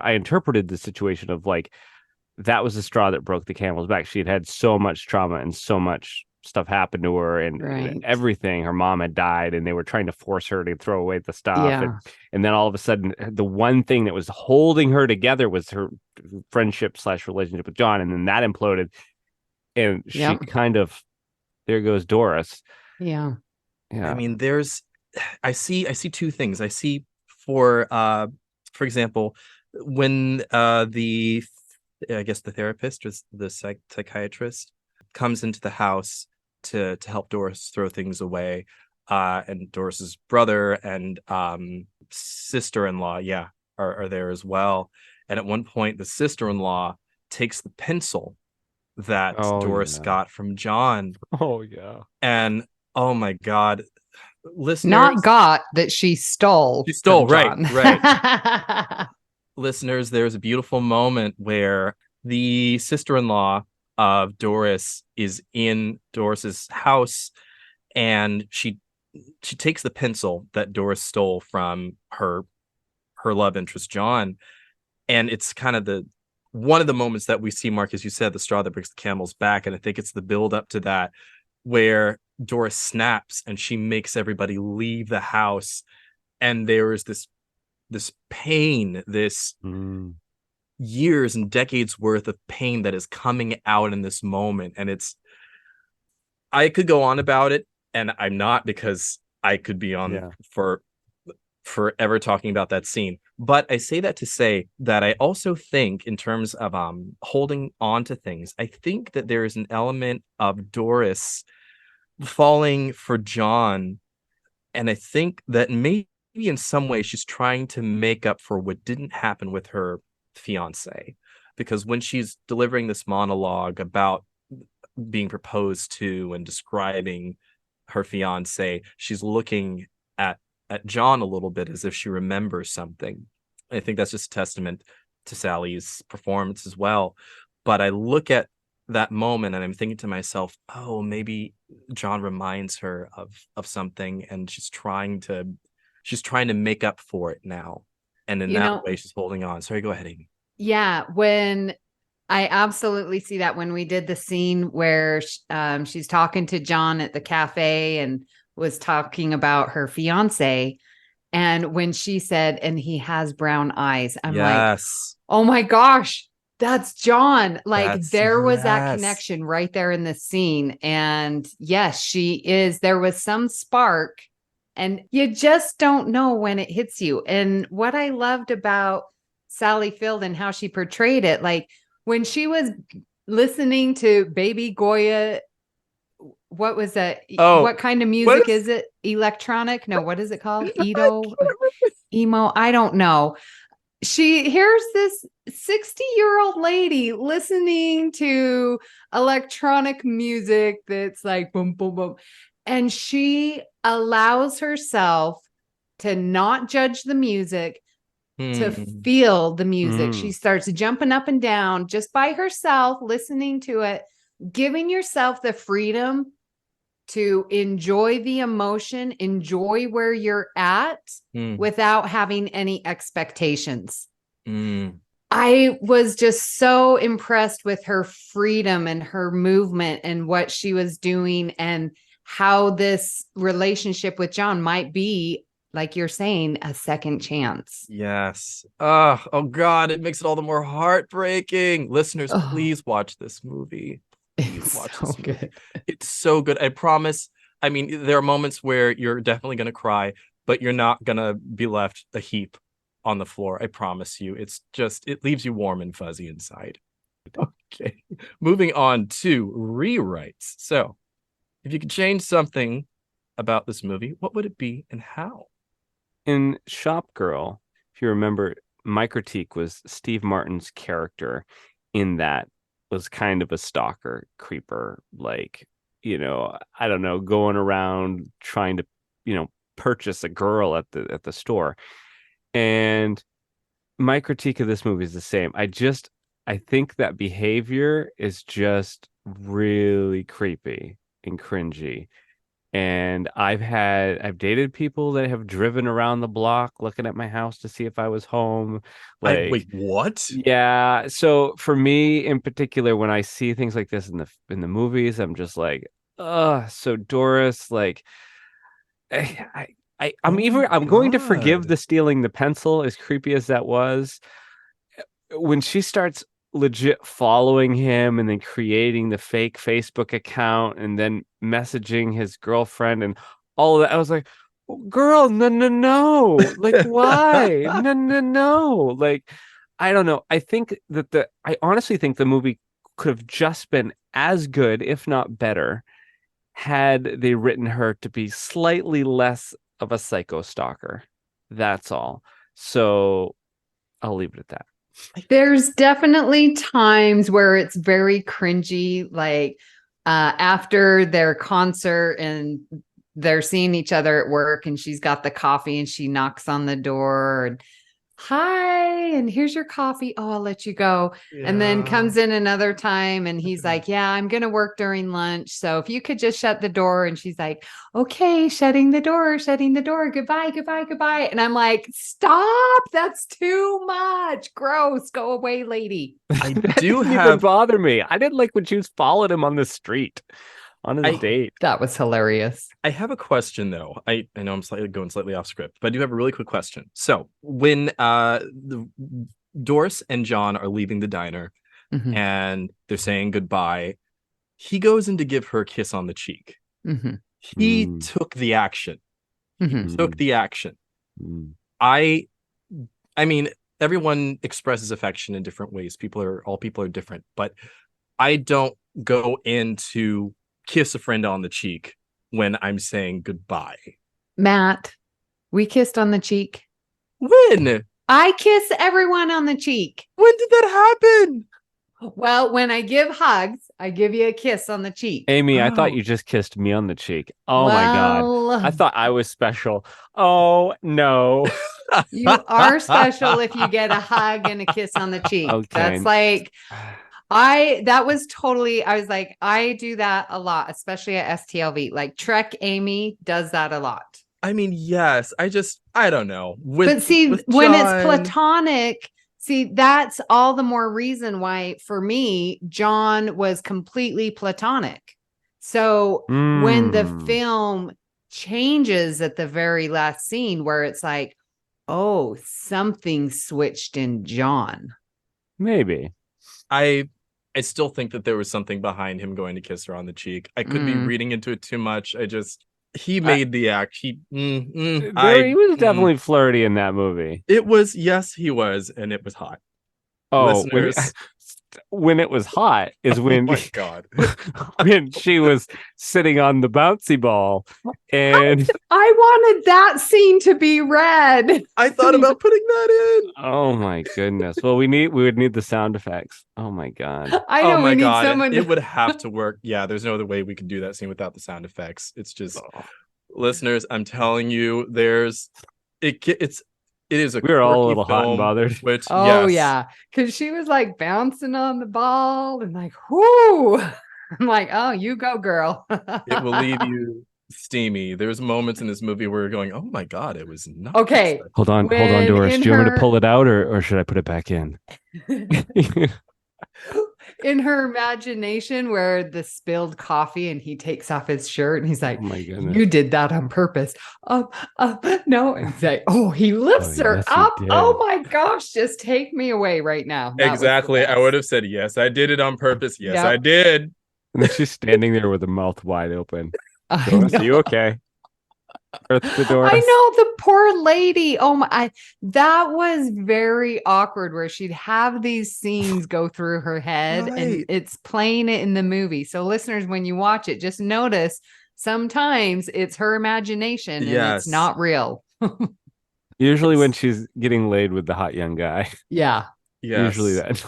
interpreted the situation of like, that was the straw that broke the camel's back. She had had so much trauma and so much stuff happened to her, and everything. Her mom had died, and they were trying to force her to throw away the stuff. Yeah. And then all of a sudden, the one thing that was holding her together was her friendship/relationship with John. And then that imploded. And she kind of, there goes Doris. Yeah. I mean, I see two things. I see, for example, when I guess the therapist or the psychiatrist comes into the house to help Doris throw things away, and Doris's brother and sister-in-law, are there as well. And at one point, the sister-in-law takes the pencil that Doris got from John. Oh yeah. And oh my God, listeners, not got that she stole. She stole, right. Listeners, there's a beautiful moment where the sister-in-law of Doris is in Doris's house, and she takes the pencil that Doris stole from her love interest, John. And it's kind of one of the moments that we see, Mark, as you said, the straw that breaks the camel's back. And I think it's the build up to that, where Doris snaps and she makes everybody leave the house. And there is this pain, this years and decades worth of pain that is coming out in this moment. And I could go on about it, and I'm not, because I could be on for forever talking about that scene. But I say that to say that I also think, in terms of holding on to things, I think that there is an element of Doris falling for John. And I think that maybe in some way she's trying to make up for what didn't happen with her fiance, because when she's delivering this monologue about being proposed to and describing her fiance, she's looking at John a little bit as if she remembers something. I think that's just a testament to Sally's performance as well. But I look at that moment and I'm thinking to myself, oh, maybe John reminds her of something, and she's trying to make up for it now. And in that way, she's holding on. Sorry, go ahead, Amy. Yeah, when I absolutely see that, when we did the scene where she's talking to John at the cafe and was talking about her fiance. And when she said, and he has brown eyes, I'm like, oh my gosh, that's John. Like, there was that connection right there in the scene. And yes, she is. There was some spark, and you just don't know when it hits you. And what I loved about Sally Field and how she portrayed it, like when she was listening to Baby Goya, what was that? What kind of music is it? Electronic? No, what is it called? Emo? I don't know. She hears this 60-year-old lady listening to electronic music that's like boom, boom, boom. And she allows herself to not judge the music, to feel the music. She starts jumping up and down just by herself, listening to it, giving yourself the freedom to enjoy the emotion, enjoy where you're at without having any expectations. I was just so impressed with her freedom and her movement and what she was doing, and how this relationship with John might be, like you're saying, a second chance. Yes. Oh God, it makes it all the more heartbreaking. Listeners, please watch this movie. It's so good. It's so good. I promise I mean, there are moments where you're definitely going to cry, but you're not going to be left a heap on the floor. I promise you. It's just, it leaves you warm and fuzzy inside. Okay. Moving on to rewrites. So, if you could change something about this movie, what would it be and how? In Shop Girl, if you remember, my critique was Steve Martin's character in that was kind of a stalker, creeper, like, I don't know, going around trying to, purchase a girl at the store. And my critique of this movie is the same. I think that behavior is just really creepy and cringy. And I've dated people that have driven around the block looking at my house to see if I was home. Wait, what? Yeah. So for me in particular, when I see things like this in the movies, I'm just like, so Doris, like, I'm going to forgive the stealing the pencil, as creepy as that was. When she starts legit following him and then creating the fake Facebook account and then messaging his girlfriend and all of that, I was like, girl, no, like, why? No, like, I don't know. I honestly think the movie could have just been as good, if not better, had they written her to be slightly less of a psycho stalker. That's all. So I'll leave it at that. There's definitely times where it's very cringy, like after their concert and they're seeing each other at work and she's got the coffee and she knocks on the door and, hi, and here's your coffee. Oh, I'll let you go. Yeah. And then comes in another time and he's like, yeah, I'm going to work during lunch. So if you could just shut the door. And she's like, okay, shutting the door. Goodbye. And I'm like, stop. That's too much. Gross. Go away, lady. I do didn't even bother me. I didn't like when she was following him on the street. On his date. That was hilarious. I have a question, though. I know I'm going slightly off script, but I do have a really quick question. So when Doris and John are leaving the diner and they're saying goodbye, he goes in to give her a kiss on the cheek. He took the action. I mean, everyone expresses affection in different ways. All people are different, but I don't go into kiss a friend on the cheek when I'm saying goodbye. Matt, we kissed on the cheek. When? I kiss everyone on the cheek. When did that happen? Well, when I give hugs, I give you a kiss on the cheek. Amy, I thought you just kissed me on the cheek. Oh my God. I thought I was special. Oh, no. You are special if you get a hug and a kiss on the cheek. Okay. That's like... I was like, I do that a lot, especially at STLV. Like Trek Amy does that a lot. I mean, yes, I don't know. When it's platonic, that's all the more reason why, for me, John was completely platonic. So when the film changes at the very last scene where it's like, oh, something switched in John. Maybe. I still think that there was something behind him going to kiss her on the cheek. I could be reading into it too much. He made the act. He was definitely flirty in that movie. It was, yes, he was, and it was hot. Oh, when it was hot is when, oh my God. when she was sitting on the bouncy ball, and I wanted that scene to be red. I thought about putting that in. Oh my goodness. Well, we would need the sound effects. Oh my God. I know. Oh my God. Someone... It would have to work. Yeah, there's no other way we could do that scene without the sound effects. It's just, listeners, I'm telling you, it is a we were all a little hot and bothered. Which, yeah, because she was like bouncing on the ball and like, whoo. I'm like, oh, you go, girl. It will leave you steamy. There's moments in this movie where you're going, oh my God, it was not. Okay. Hold on, Doris. Do you want me to pull it out or should I put it back in? In her imagination, where the spilled coffee and he takes off his shirt and he's like, oh my goodness, you did that on purpose. No. And he's like, oh, he lifts her up. Oh my gosh, just take me away right now. Exactly. I would have said, yes, I did it on purpose. Yes, I did. And then she's standing there with her mouth wide open. Doris, are you okay? Earth to Doris. I know, the poor lady. Oh my, that was very awkward where she'd have these scenes go through her head and Right. it's playing it in the movie. So listeners, when you watch it, just notice sometimes it's her imagination and Yes. it's not real. Usually when she's getting laid with the hot young guy. Yeah. Yes. Usually that.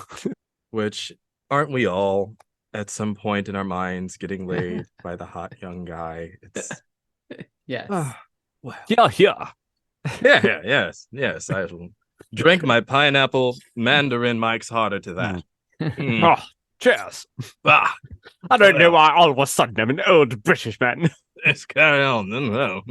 Which, aren't we all at some point in our minds getting laid by the hot young guy? It's Yes. well, Yeah. yes. I will drink my pineapple Mandarin Mike's harder to that. Mm. Oh, cheers. Ah, I don't know why all of a sudden I'm an old British man. let's carry on.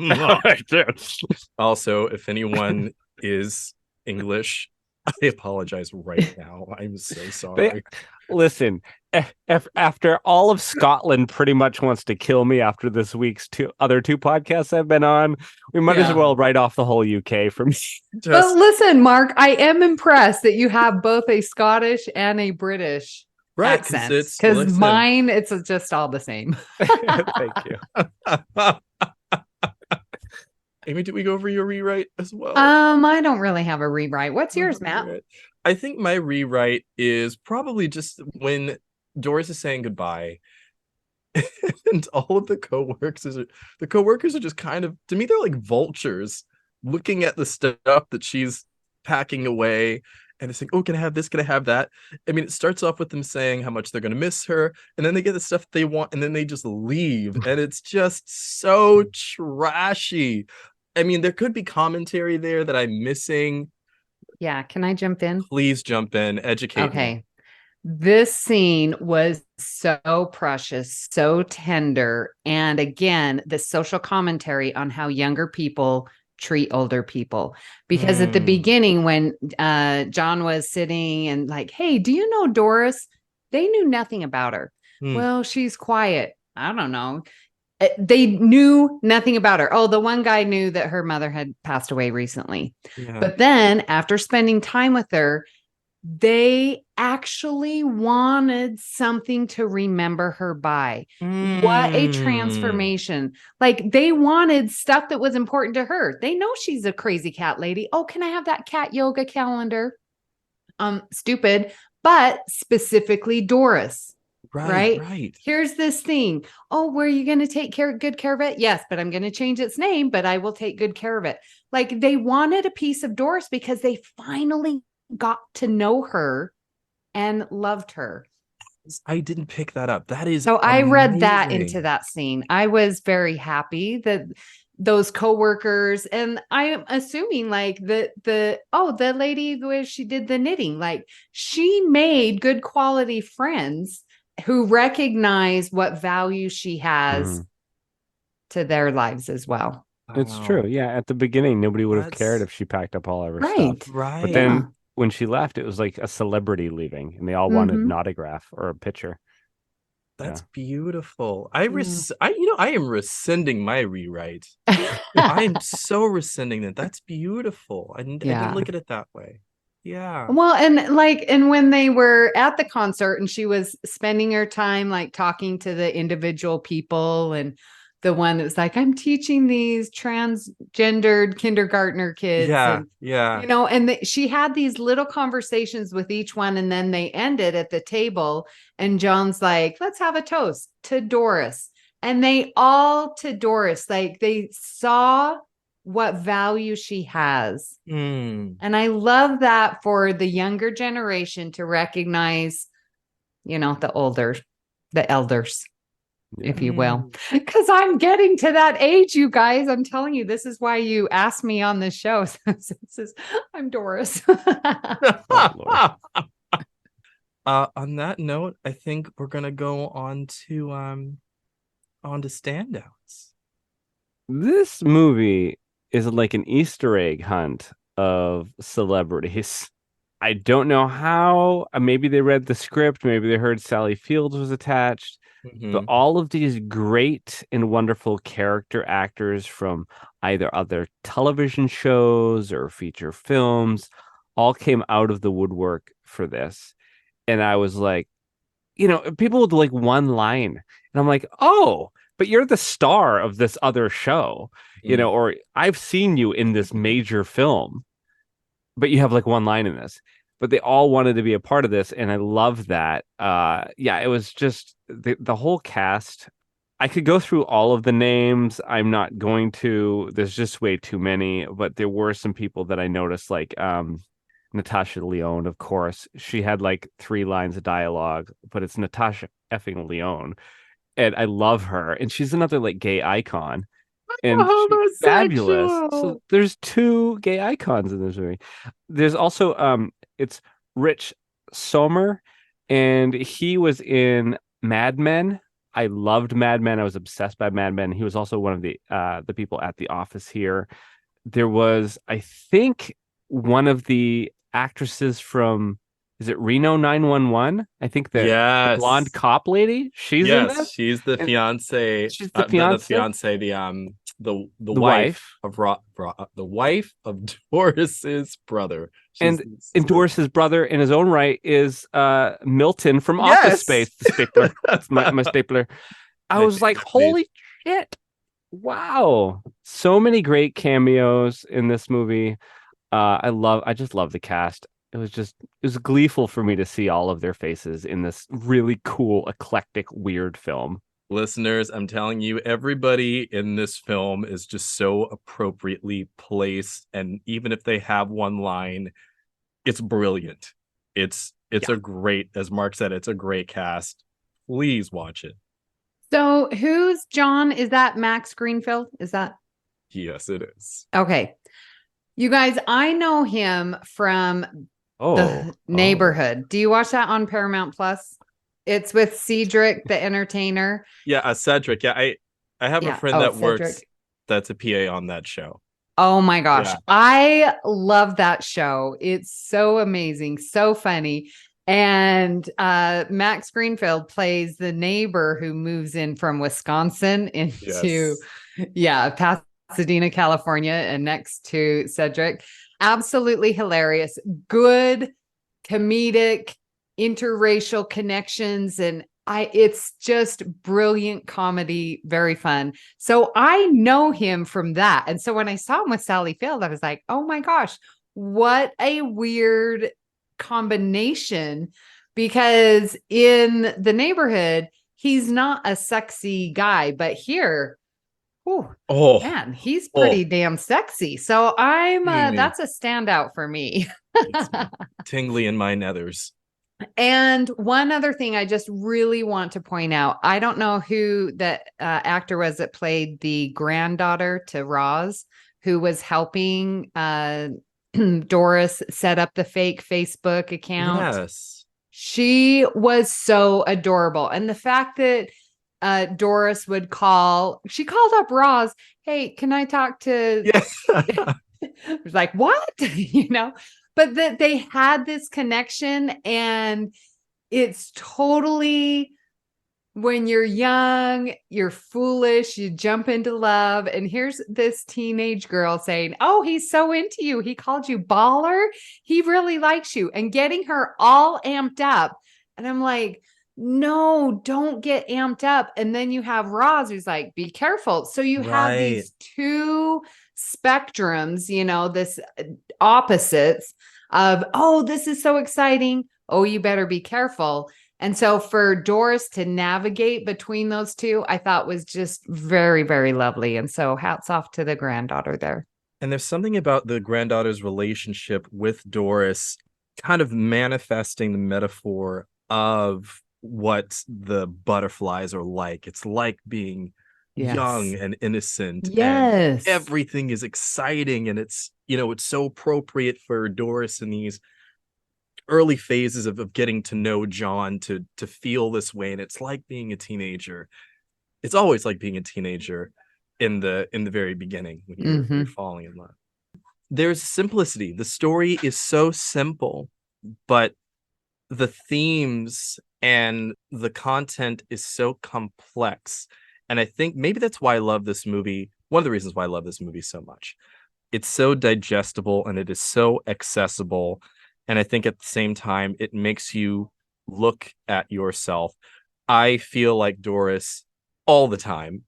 Cheers. Also, if anyone is English, I apologize right now. I'm so sorry. Listen, if after all of Scotland pretty much wants to kill me after this week's other two podcasts I've been on, we might as well write off the whole UK from me. But listen, Mark, I am impressed that you have both a Scottish and a British accent. Because mine, it's just all the same. Thank you. Amy, did we go over your rewrite as well? I don't really have a rewrite. What's yours, Matt? I think my rewrite is probably just when Doris is saying goodbye, and all of the coworkers are just kind of, to me, they're like vultures looking at the stuff that she's packing away, and it's like, oh, can I have this? Can I have that? I mean, it starts off with them saying how much they're going to miss her, and then they get the stuff they want, and then they just leave, and it's just so trashy. I mean, there could be commentary there that I'm missing. Yeah, can I jump in? Please jump in, educate me. Okay. This scene was so precious, so tender. And again, the social commentary on how younger people treat older people. Because at the beginning, when John was sitting and like, hey, do you know Doris? They knew nothing about her. Well, she's quiet. I don't know. They knew nothing about her. Oh, the one guy knew that her mother had passed away recently. Yeah. But then after spending time with her, they actually wanted something to remember her by. What a transformation. Like they wanted stuff that was important to her. They know she's a crazy cat lady. Oh, can I have that cat yoga calendar? Stupid, but specifically Doris. Right. Here's this thing. Oh, were you going to take good care of it? Yes, but I'm going to change its name, but I will take good care of it. Like they wanted a piece of Doris because they finally got to know her and loved her. I didn't pick that up. That is so I read that into that scene. I was very happy that those coworkers, and I'm assuming like the lady where she did the knitting, like she made good quality friends who recognize what value she has to their lives as well. It's true. Yeah. At the beginning, nobody would have cared if she packed up all of her stuff. Right. But then when she left, it was like a celebrity leaving and they all wanted an autograph or a picture. That's beautiful. I am rescinding my rewrite. I am so rescinding that. That's beautiful. I didn't look at it that way. Yeah. Well, and when they were at the concert and she was spending her time like talking to the individual people, and the one that was like, I'm teaching these transgendered kindergartner kids. And she had these little conversations with each one, and then they ended at the table and John's like, let's have a toast to Doris. And they all to Doris, like they saw what value she has. And I love that for the younger generation to recognize, the elders, if you will, because I'm getting to that age, you guys. I'm telling you, this is why you asked me on this show. I'm Doris. On that note, I think we're gonna go on to standouts. This movie is like an Easter egg hunt of celebrities. I don't know how. Maybe they read the script. Maybe they heard Sally Fields was attached. But all of these great and wonderful character actors from either other television shows or feature films all came out of the woodwork for this. And I was like, people with like one line. And I'm like, oh, but you're the star of this other show, or I've seen you in this major film, but you have like one line in this. But they all wanted to be a part of this, and I love that. It was just the whole cast. I could go through all of the names. I'm not going to. There's just way too many. But there were some people that I noticed, like Natasha Lyonne, of course. She had like 3 lines of dialogue, but it's Natasha effing Lyonne. And I love her. And she's another like gay icon. And she's fabulous. So there's 2 gay icons in this movie. There's also it's Rich Sommer, and he was in Mad Men. I loved Mad Men. I was obsessed by Mad Men. He was also one of the people at the office here. There was, I think, one of the actresses from, is it Reno 911? I think the blonde cop lady. She's in this. She's the fiance. She's the fiance. The wife of the wife of Doris's brother. And Doris's brother, in his own right, is Milton from Office Space. The stapler. That's my stapler. I was like, holy shit! Wow, so many great cameos in this movie. I just love the cast. It was gleeful for me to see all of their faces in this really cool, eclectic, weird film. Listeners, I'm telling you, everybody in this film is just so appropriately placed, and even if they have one line, it's brilliant. It's a great, as Mark said, it's a great cast. Please watch it. So who's John? Is that Max Greenfield? Is that? Yes, it is. Okay. You guys, I know him from The Neighborhood. Do you watch that on Paramount Plus? It's with Cedric the entertainer. Yeah, Cedric. Yeah, I have a friend that works that's a PA on that show. Oh my gosh. Yeah. I love that show. It's so amazing, so funny. And Max Greenfield plays the neighbor who moves in from Wisconsin into Pasadena, California, and next to Cedric. Absolutely hilarious. Good comedic interracial connections, and it's just brilliant comedy, very fun. So I know him from that. And so when I saw him with Sally Field, I was like, oh my gosh, what a weird combination, because in The Neighborhood, he's not a sexy guy, but here, man, he's pretty damn sexy. So I'm that's a standout for me. Tingly in my nethers. And one other thing I just really want to point out, I don't know who that actor was that played the granddaughter to Roz, who was helping Doris set up the fake Facebook account. Yes. She was so adorable. And the fact that Doris would she called up Roz, hey, can I talk to... Yes. It was like, what? But that they had this connection, and it's totally, when you're young, you're foolish, you jump into love. And here's this teenage girl saying, oh, he's so into you. He called you baller. He really likes you, and getting her all amped up. And I'm like, no, don't get amped up. And then you have Roz who's like, be careful. So you have these 2 spectrums, this opposites of, oh, this is so exciting. Oh, you better be careful. And so for Doris to navigate between those 2, I thought was just very, very lovely. And so hats off to the granddaughter there. And there's something about the granddaughter's relationship with Doris kind of manifesting the metaphor of what the butterflies are like. It's like being young and innocent. Yes. And everything is exciting, and it's, it's so appropriate for Doris in these early phases of getting to know John to feel this way. And it's like being a teenager. It's always like being a teenager in the very beginning when you're falling in love. There's simplicity. The story is so simple, but the themes and the content is so complex. And I think maybe that's why I love this movie. One of the reasons why I love this movie so much. It's so digestible and it is so accessible. And I think at the same time, it makes you look at yourself. I feel like Doris all the time.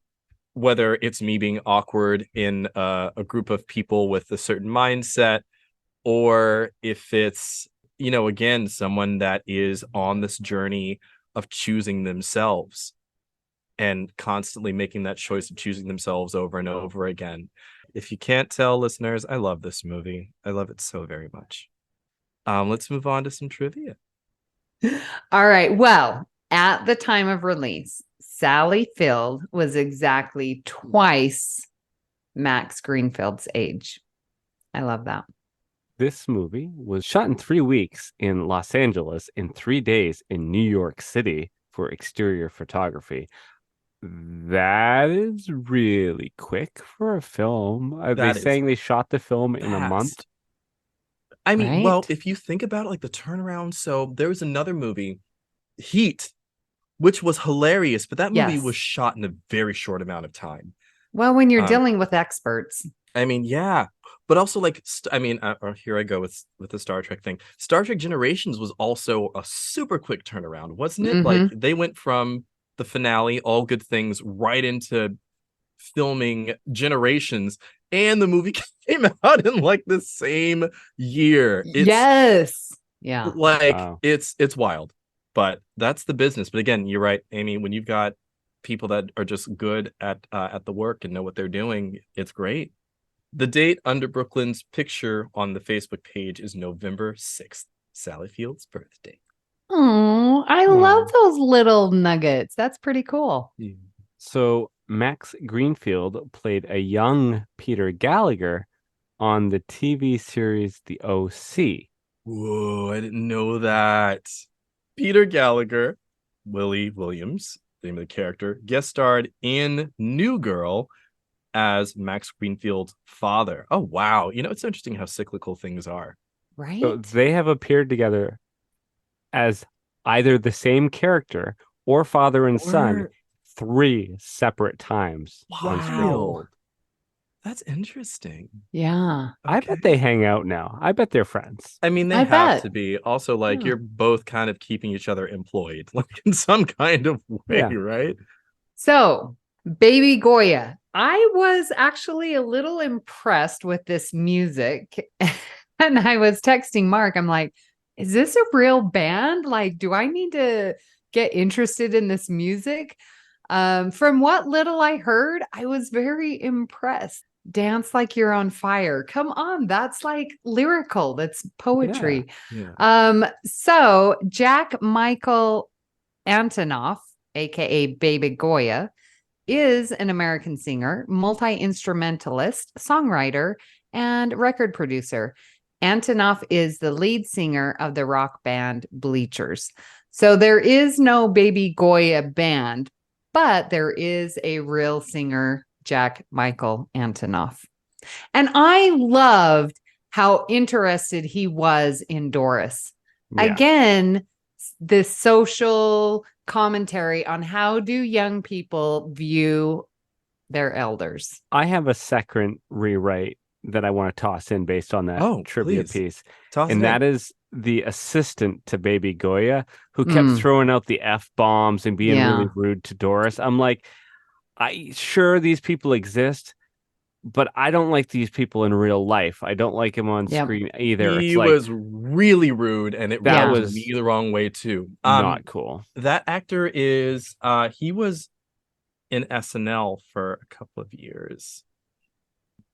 whether it's me being awkward in a group of people with a certain mindset, or if it's, again, someone that is on this journey of choosing themselves and constantly making that choice of choosing themselves over and over again. If you can't tell, listeners, I love this movie. I love it so very much. Let's move on to some trivia. All right. Well, at the time of release, Sally Field was exactly twice Max Greenfield's age. I love that. This movie was shot in 3 weeks in Los Angeles and 3 days in New York City for exterior photography. That is really quick for a film. Are they saying they shot the film in a month? I mean, Right? well, if you think about it, like the turnaround. So there was another movie, Heat, which was hilarious, but that movie was shot in a very short amount of time. Well, when you're dealing with experts. I mean, yeah. But also, like, here I go with the Star Trek thing. Star Trek Generations was also a super quick turnaround, wasn't it? Like, they went from the finale, All Good Things, right into filming Generations, and the movie came out in like the same year. Yes. Yeah. Like, it's wild, but that's the business. But again, you're right, Amy, when you've got people that are just good at the work and know what they're doing, it's great. The date under Brooklyn's picture on the Facebook page is November 6th, Sally Field's birthday. Oh, I love those little nuggets. That's pretty cool. Yeah. So Max Greenfield played a young Peter Gallagher on the TV series The O.C. Whoa, I didn't know that. Peter Gallagher, Willie Williams, the name of the character, guest starred in New Girl as Max Greenfield's father. Oh, wow. It's interesting how cyclical things are. Right? So they have appeared together as either the same character or father and son 3 separate times on screen. Wow. That's interesting. Yeah. Okay. I bet they hang out now. I bet they're friends. I mean, they have to be. Also, like, you're both kind of keeping each other employed, like in some kind of way, right? So, Baby Goya. I was actually a little impressed with this music. And I was texting Mark. I'm like, is this a real band? Like, do I need to get interested in this music? From what little I heard, I was very impressed. Dance like you're on fire. Come on, that's like lyrical. That's poetry. Yeah. So Jack Michael Antonoff, aka Baby Goya, is an American singer, multi-instrumentalist, songwriter, and record producer. Antonoff is the lead singer of the rock band Bleachers. So there is no Baby Goya band, but there is a real singer, Jack Michael Antonoff. And I loved how interested he was in Doris. Yeah. Again, this social commentary on how do young people view their elders. I have a second rewrite that I want to toss in based on that trivia piece. That is the assistant to Baby Goya, who kept throwing out the F-bombs and being really rude to Doris. I'm like, sure, these people exist, but I don't like these people in real life. I don't like him on screen either. He was really rude, and it was me the wrong way too. Not cool. That actor is he was in SNL for a couple of years.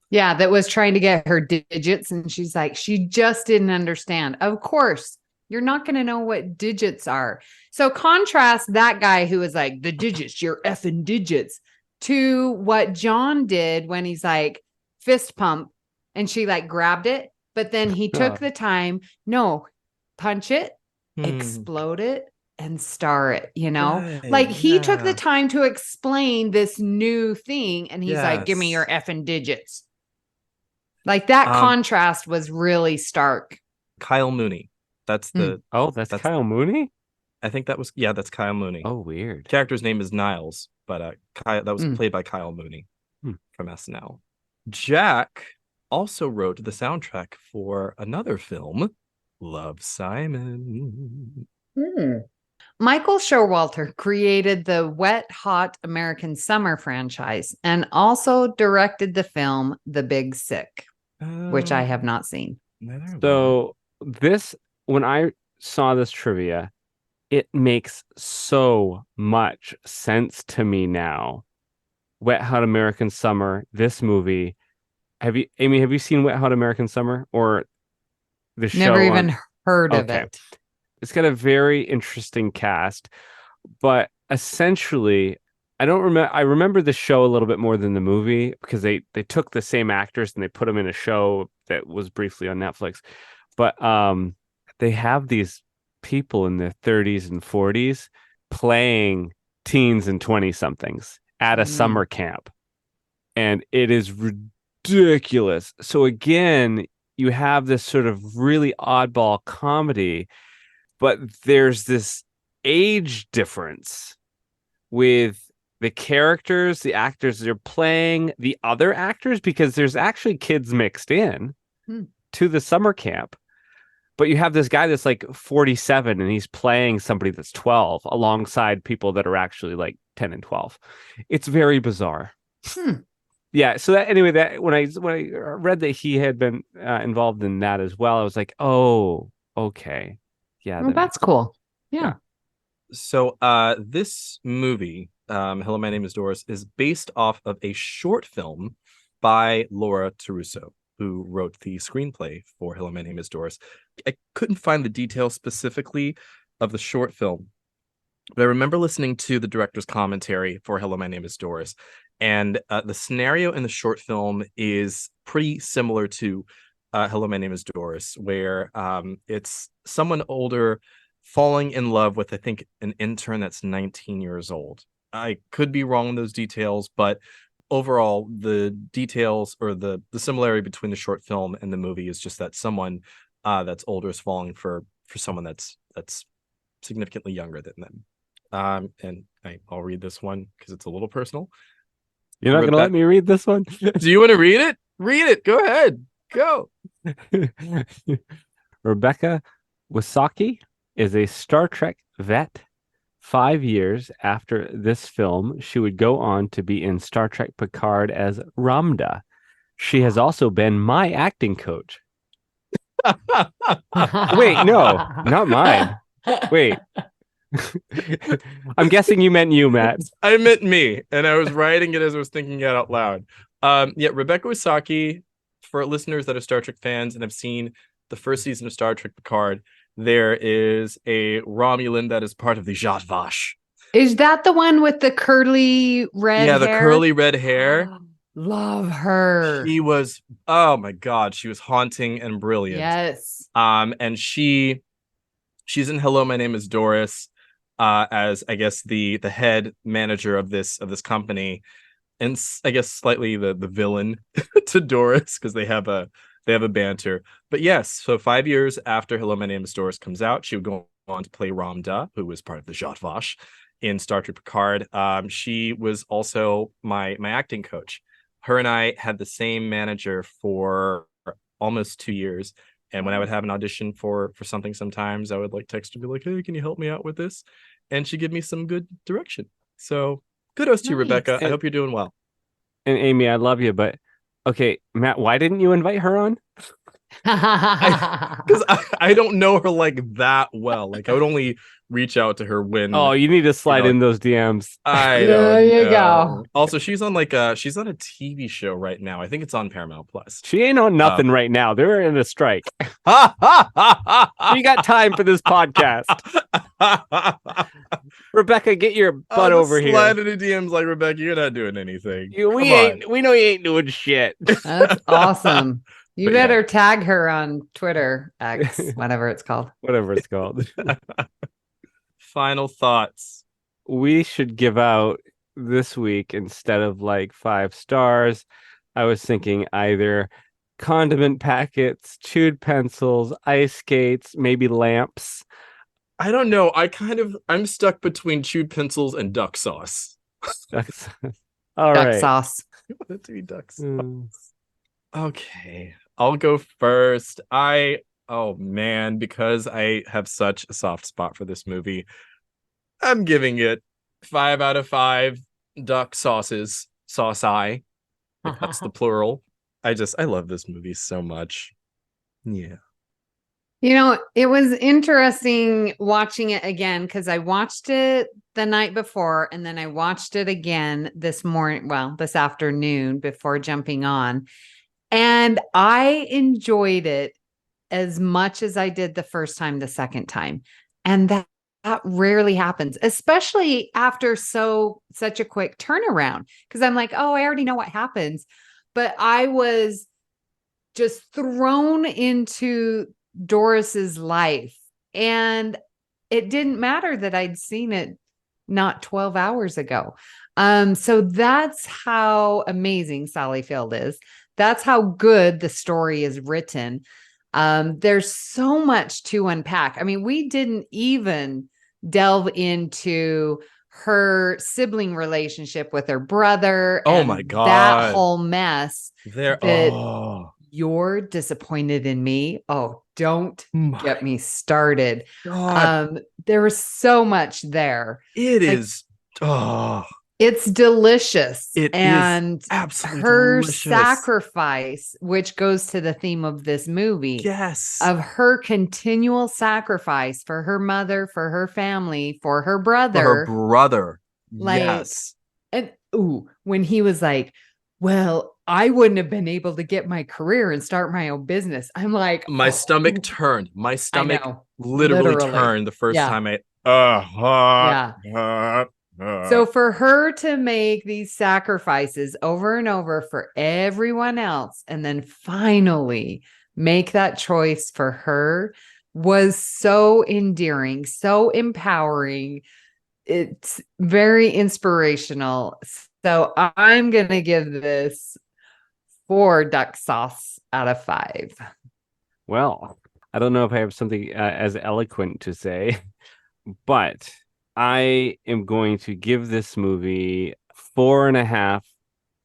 Yeah, that was trying to get her digits, and she's like, she just didn't understand. Of course, you're not going to know what digits are. So contrast that guy who was like, the digits, your effing digits, to what John did when he's like, fist pump, and she like grabbed it, but then he took the time, punch it, explode it, and star it, like he took the time to explain this new thing, and he's like, give me your effing digits. Like that contrast was really stark. Kyle Mooney. That's the that's Kyle Mooney? I think that was that's Kyle Mooney. Oh, weird. Character's name is Niles, but that was played by Kyle Mooney from SNL. Jack also wrote the soundtrack for another film, Love, Simon. Michael Showalter created the Wet Hot American Summer franchise and also directed the film The Big Sick, which I have not seen. So when I saw this trivia, it makes so much sense to me now. Wet Hot American Summer, this movie. Amy, have you seen Wet Hot American Summer or the show? Never even heard of it. It's got a very interesting cast, but essentially, I remember the show a little bit more than the movie because they took the same actors and they put them in a show that was briefly on Netflix. But they have these people in their 30s and 40s playing teens and 20-somethings at a summer camp. And it is ridiculous. So again, you have this sort of really oddball comedy, but there's this age difference with the characters, the actors they're playing, the other actors, because there's actually kids mixed in to the summer camp. But you have this guy that's like 47 and he's playing somebody that's 12 alongside people that are actually like 10 and 12. It's very bizarre. Yeah. So that when I read that he had been involved in that as well, I was like, oh, okay. Yeah. Well, that's cool. Yeah. So this movie, Hello, My Name is Doris, is based off of a short film by Laura Taruso, who wrote the screenplay for Hello, My Name is Doris. I couldn't find the details specifically of the short film, but I remember listening to the director's commentary for Hello, My Name is Doris. And the scenario in the short film is pretty similar to Hello, My Name is Doris, where it's someone older falling in love with, I think, an intern that's 19 years old. I could be wrong in those details, but overall, the details or the similarity between the short film and the movie is just that someone that's older is falling for someone that's significantly younger than them. And I'll read this one because it's a little personal. You're not going to let me read this one? Do you want to read it? Read it. Go ahead. Go. Rebecca Wysocki is a Star Trek vet. 5 years after this film, she would go on to be in Star Trek Picard as Ramda. She has also been my acting coach. Wait, no, not mine. Wait. I'm guessing you meant you, Matt. I meant me, and I was writing it as I was thinking it out loud. Yeah, Rebecca Wysocki, for listeners that are Star Trek fans and have seen the first season of Star Trek Picard, there is a Romulan that is part of the Zhat Vash. Is that the one with the curly red hair? Yeah, the curly red hair. Love her. She was, oh my God, she was haunting and brilliant. Yes. And she's in Hello, My Name is Doris, as I guess the head manager of this company, and I guess slightly the villain to Doris because they have a banter. But yes, so 5 years after Hello, My Name is Doris comes out, she would go on to play Ramda, who was part of the Zhat Vash in Star Trek Picard. She was also my acting coach. Her and I had the same manager for almost 2 years. And when I would have an audition for something, sometimes I would like text her and be like, hey, can you help me out with this? And she'd give me some good direction. So kudos to you, Rebecca. I hope you're doing well. And Amy, I love you, but okay, Matt, why didn't you invite her on? Because I don't know her like that well. Like I would only reach out to her when. Oh, you need to slide in those DMs. There you go. Also, she's on a TV show right now. I think it's on Paramount Plus. She ain't on nothing right now. They're in a strike. You got time for this podcast. Rebecca, get your butt over here. Slide into DMs like Rebecca. You're not doing anything. We know you ain't doing shit. That's awesome. You better tag her on Twitter, X, whatever it's called. Whatever it's called. Final thoughts. We should give out this week, instead of like 5 stars, I was thinking either condiment packets, chewed pencils, ice skates, maybe lamps. I don't know. I'm stuck between chewed pencils and duck sauce. All duck right. sauce. I want it to be duck sauce. Okay. I'll go first. Because I have such a soft spot for this movie, I'm giving it 5 out of 5 duck sauces. Sauce-I. Like, that's the plural. I love this movie so much. Yeah. It was interesting watching it again because I watched it the night before and then I watched it again this afternoon before jumping on. And I enjoyed it as much as I did the first time, the second time. And that rarely happens, especially after such a quick turnaround. Because I'm like, oh, I already know what happens. But I was just thrown into Doris's life. And it didn't matter that I'd seen it not 12 hours ago. So that's how amazing Sally Field is. That's how good the story is written. There's so much to unpack. I mean, we didn't even delve into her sibling relationship with her brother. Oh and my God. That whole mess. You're disappointed in me. Oh, don't get me started. God. There was so much there. It's delicious. It is absolutely her delicious. Sacrifice, which goes to the theme of this movie. Yes. Of her continual sacrifice for her mother, for her family, for her brother. Yes. And when he was like, well, I wouldn't have been able to get my career and start my own business. I'm like, my stomach turned. My stomach literally turned the first time So for her to make these sacrifices over and over for everyone else and then finally make that choice for her was so endearing, so empowering. It's very inspirational. So I'm going to give this 4 duck sauce out of 5. Well, I don't know if I have something as eloquent to say, but I am going to give this movie 4.5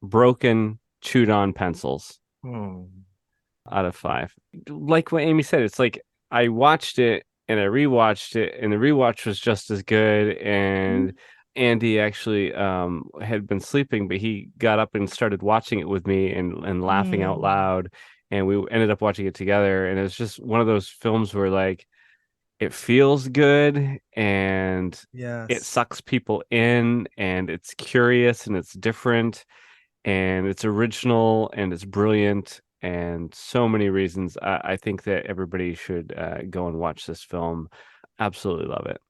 broken, chewed on pencils out of 5. Like what Amy said, it's like I watched it and I rewatched it, and the rewatch was just as good. And Andy actually had been sleeping, but he got up and started watching it with me and laughing out loud. And we ended up watching it together. And it's just one of those films where like it feels good and it sucks people in, and it's curious and it's different and it's original and it's brilliant. And so many reasons. I think that everybody should go and watch this film. Absolutely love it.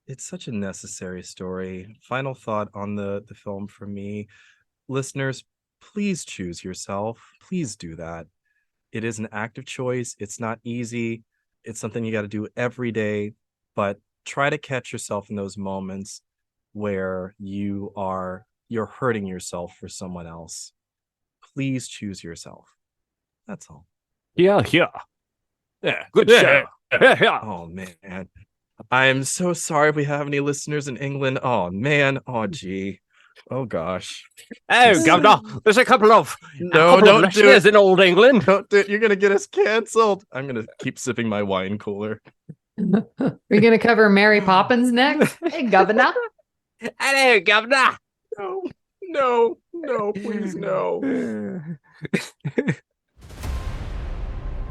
It's such a necessary story. Final thought on the film for me. Listeners, please choose yourself. Please do that. It is an active choice. It's not easy. It's something you got to do every day. But try to catch yourself in those moments where you're hurting yourself for someone else. Please choose yourself. That's all. Yeah. Good show. Yeah. Oh, man. I'm so sorry if we have any listeners in England. Oh, man. Oh, gee. Oh, gosh. Oh, Governor, there's a couple of don't do it in Old England. Don't do it. You're going to get us canceled. I'm going to keep sipping my wine cooler. We're going to cover Mary Poppins next. Hey, Governor. Hello, Governor. No, please, no.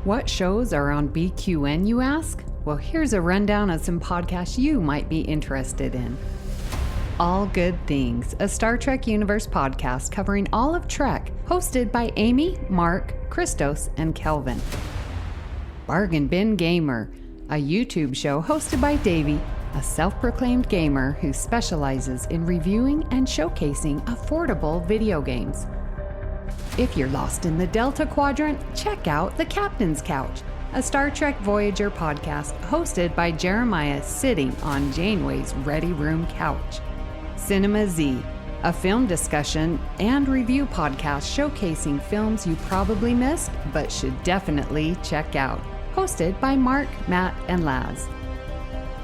What shows are on BQN, you ask? Well, here's a rundown of some podcasts you might be interested in. All Good Things, a Star Trek Universe podcast covering all of Trek, hosted by Amy, Mark, Christos, and Kelvin. Bargain Bin Gamer, a YouTube show hosted by Davey, a self-proclaimed gamer who specializes in reviewing and showcasing affordable video games. If you're lost in the Delta Quadrant, check out The Captain's Couch, a Star Trek Voyager podcast hosted by Jeremiah sitting on Janeway's Ready Room couch. Cinema Z, a film discussion and review podcast showcasing films you probably missed but should definitely check out, hosted by Mark, Matt, and Laz.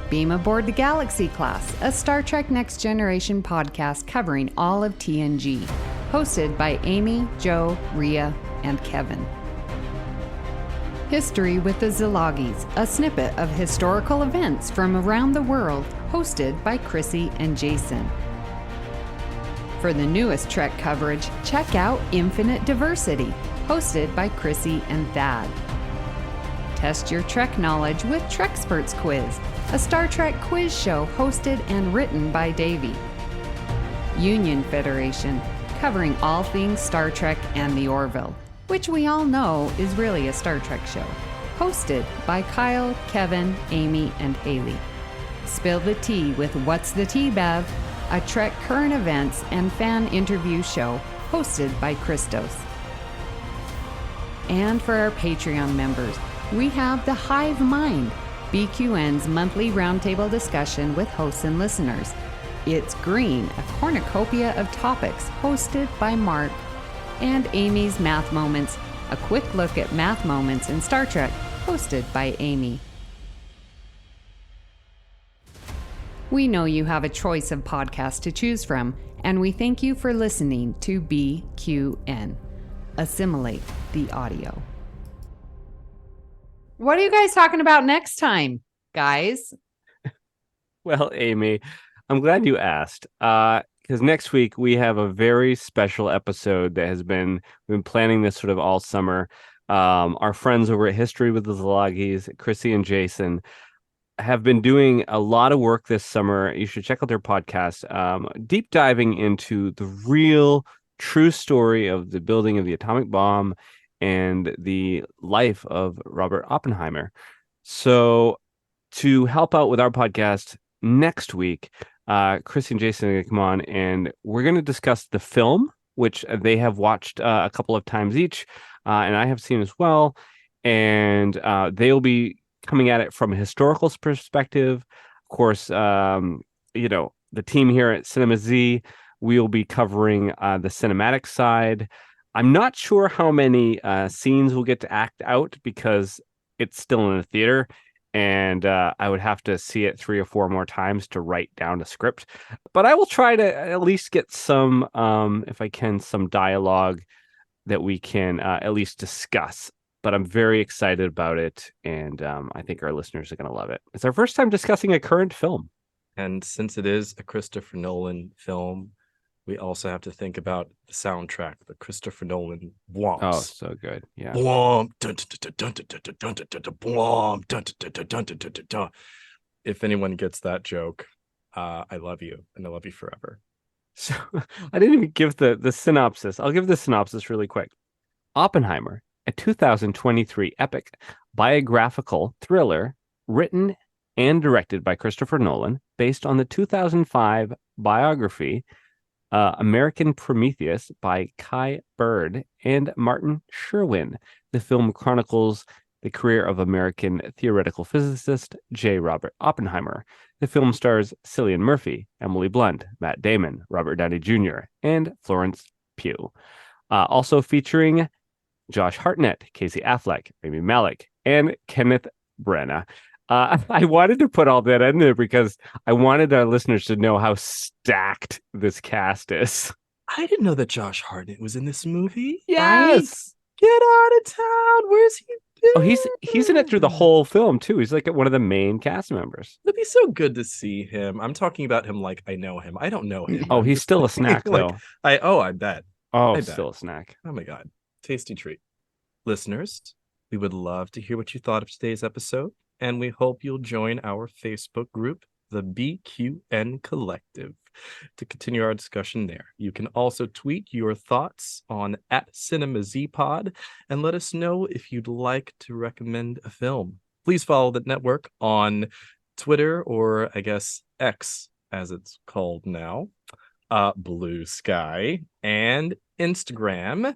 Beam Aboard the Galaxy Class, a Star Trek Next Generation podcast covering all of TNG, hosted by Amy, Joe, Rhea, and Kevin. History with the Szilagys, a snippet of historical events from around the world, hosted by Chrissie and Jason. For the newest Trek coverage, check out Infinite Diversity, hosted by Chrissie and Thad. Test your Trek knowledge with Treksperts Quiz, a Star Trek quiz show hosted and written by Davey. Union Federation, covering all things Star Trek and the Orville, which we all know is really a Star Trek show, hosted by Kyle, Kevin, Amy, and Haley. Spill the Tea with What's the Tea, Bev, a Trek current events and fan interview show hosted by Christos. And for our Patreon members, we have The Hive Mind, BQN's monthly roundtable discussion with hosts and listeners. It's Green, a cornucopia of topics hosted by Mark, and Amy's Math Moments, a quick look at math moments in Star Trek, hosted by Amy. We know you have a choice of podcasts to choose from, and we thank you for listening to BQN. Assimilate the audio. What are you guys talking about next time, guys? Well, Amy, I'm glad you asked. Because next week we have a very special episode that we've been planning this sort of all summer. Our friends over at History with the Szilagys, Chrissie and Jason, have been doing a lot of work this summer. You should check out their podcast, deep diving into the real, true story of the building of the atomic bomb and the life of Robert Oppenheimer. So to help out with our podcast next week, Chrissie and Jason are going to come on, and we're going to discuss the film, which they have watched a couple of times each, and I have seen as well. And they'll be coming at it from a historical perspective. Of course, the team here at Cinema Z, we'll be covering the cinematic side. I'm not sure how many scenes we'll get to act out because it's still in the theater. And I would have to see it 3 or 4 more times to write down a script. But I will try to at least get some, if I can, some dialogue that we can at least discuss. But I'm very excited about it, and I think our listeners are going to love it. It's our first time discussing a current film. And since it is a Christopher Nolan film, we also have to think about the soundtrack, the Christopher Nolan whomps. Oh, so good. Yeah. Whomp, dun, dun, dun, dun, dun, dun, dun, dun, dun, dun, whomp, dun, dun, dun, dun, dun, dun, dun, dun. If anyone gets that joke, I love you, and I love you forever. So I didn't even give the synopsis. I'll give the synopsis really quick. Oppenheimer, a 2023 epic biographical thriller written and directed by Christopher Nolan, based on the 2005 biography American Prometheus by Kai Bird and Martin Sherwin. The film chronicles the career of American theoretical physicist J. Robert Oppenheimer. The film stars Cillian Murphy, Emily Blunt, Matt Damon, Robert Downey Jr., and Florence Pugh. Also featuring Josh Hartnett, Casey Affleck, Rami Malek, and Kenneth Branagh. I wanted to put all that in there because I wanted our listeners to know how stacked this cast is. I didn't know that Josh Hartnett was in this movie. Yes. Get out of town. Where's he been? Oh, he's in it through the whole film too. He's like one of the main cast members. It'd be so good to see him. I'm talking about him like I know him. I don't know him. Oh, he's still a snack though. I bet. Oh, I bet. still a snack. Oh my God. Tasty treat. Listeners, we would love to hear what you thought of today's episode, and we hope you'll join our Facebook group, the BQN Collective, to continue our discussion there. You can also tweet your thoughts on @CinemaZPod and let us know if you'd like to recommend a film. Please follow the network on Twitter, or I guess X as it's called now, BlueSky, and Instagram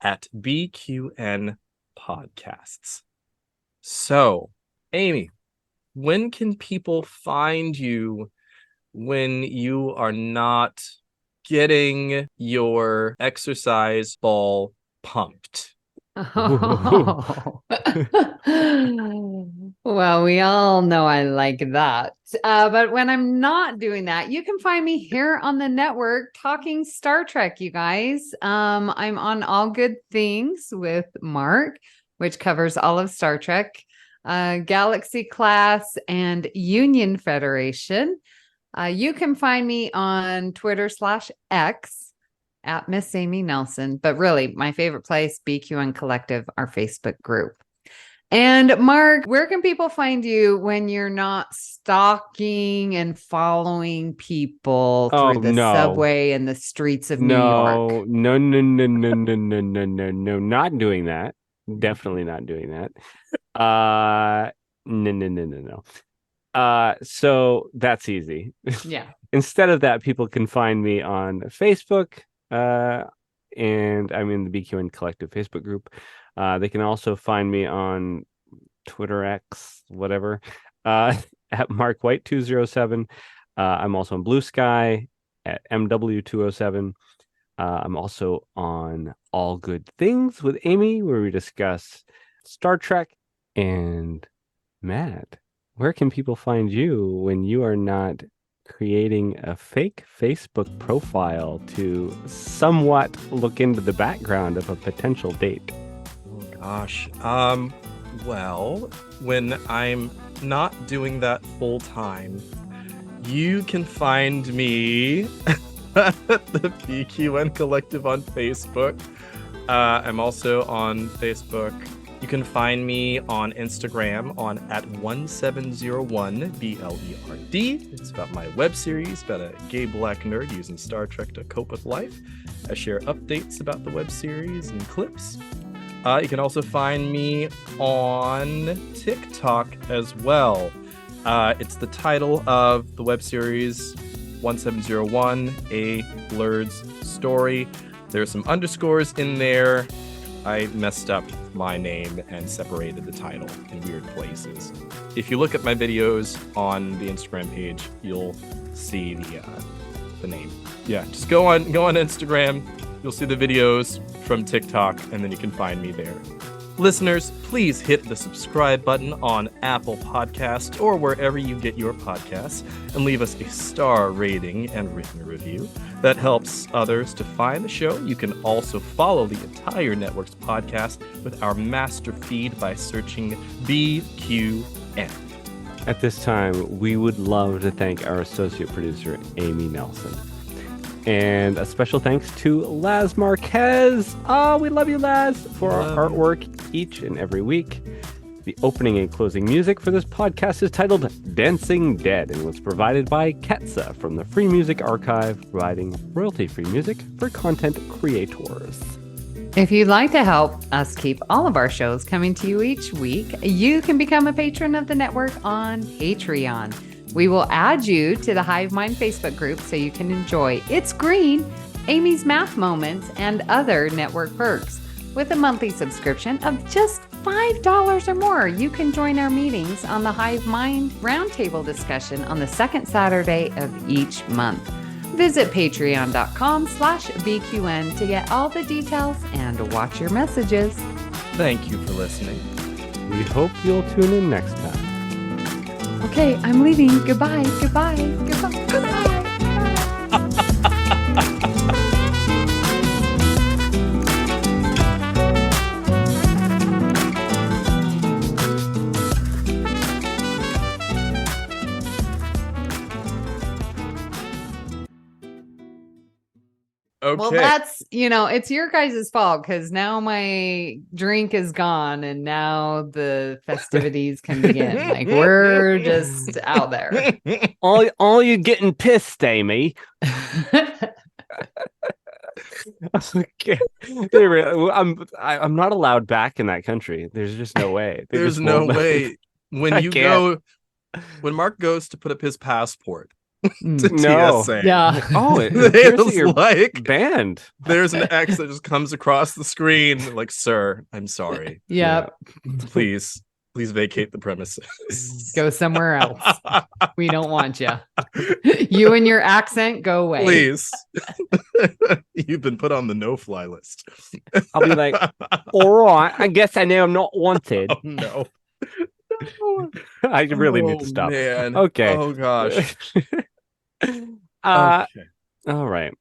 @BQN Podcasts. So, Amy, when can people find you when you are not getting your exercise ball pumped? Oh. Well, we all know I like that. But when I'm not doing that, you can find me here on the network talking Star Trek, you guys. I'm on All Good Things with Mark. which covers all of Star Trek, Galaxy Class, and Union Federation. You can find me on Twitter/X at Miss Amy Nelson. But really, my favorite place, BQN Collective, our Facebook group. And Mark, where can people find you when you're not stalking and following people through the subway and the streets of New York? No, not doing that. Definitely not doing that. No. So that's easy. Yeah. Instead of that, people can find me on Facebook, and I'm in the BQN Collective Facebook group. They can also find me on Twitter X, whatever, at Mark White 207. I'm also on BlueSky at MW207. I'm also on All Good Things with Amy, where we discuss Star Trek. And Matt, where can people find you when you are not creating a fake Facebook profile to somewhat look into the background of a potential date? Oh gosh. Well, when I'm not doing that full time, you can find me at the BQN Collective on Facebook. I'm also on Facebook. You can find me on Instagram on @1701BLERD. It's about my web series about a gay black nerd using Star Trek to cope with life. I share updates about the web series and clips. You can also find me on TikTok as well. It's the title of the web series 1701, A Blurred's Story. There's some underscores in there. I messed up my name and separated the title in weird places. If you look at my videos on the Instagram page, you'll see the name. Yeah, just go on Instagram. You'll see the videos from TikTok, and then you can find me there. Listeners, please hit the subscribe button on Apple Podcasts or wherever you get your podcasts and leave us a star rating and written review. That helps others to find the show. You can also follow the entire network's podcast with our master feed by searching BQN. At this time, we would love to thank our associate producer, Amy Nelson. And a special thanks to Laz Marquez. Oh, we love you, Laz, for our artwork each and every week. The opening and closing music for this podcast is titled Dancing Dead and was provided by Ketsa from the Free Music Archive, providing royalty-free music for content creators. If you'd like to help us keep all of our shows coming to you each week, you can become a patron of the network on Patreon. We will add you to the Hive Mind Facebook group so you can enjoy It's Green, Amy's Math Moments, and other network perks. With a monthly subscription of just $5 or more, you can join our meetings on the Hive Mind Roundtable discussion on the second Saturday of each month. Visit patreon.com/BQN to get all the details and watch your messages. Thank you for listening. We hope you'll tune in next time. Okay, I'm leaving. Goodbye. Goodbye. Okay. Well, that's, it's your guys' fault because now my drink is gone and now the festivities can begin. Like, we're just out there. All you getting pissed, Amy? Okay. I'm not allowed back in that country. There's just no way. There's no way. When Mark goes to put up his passport to TSA. Yeah. Oh, it's like banned. There's an X that just comes across the screen, like, sir, I'm sorry. Yep. Please vacate the premises. Go somewhere else. We don't want you. You and your accent, go away. Please. You've been put on the no-fly list. I'll be like, all right, I guess I know I'm not wanted. Oh, no. I really need to stop. Man. Okay. Oh gosh. Okay. All right.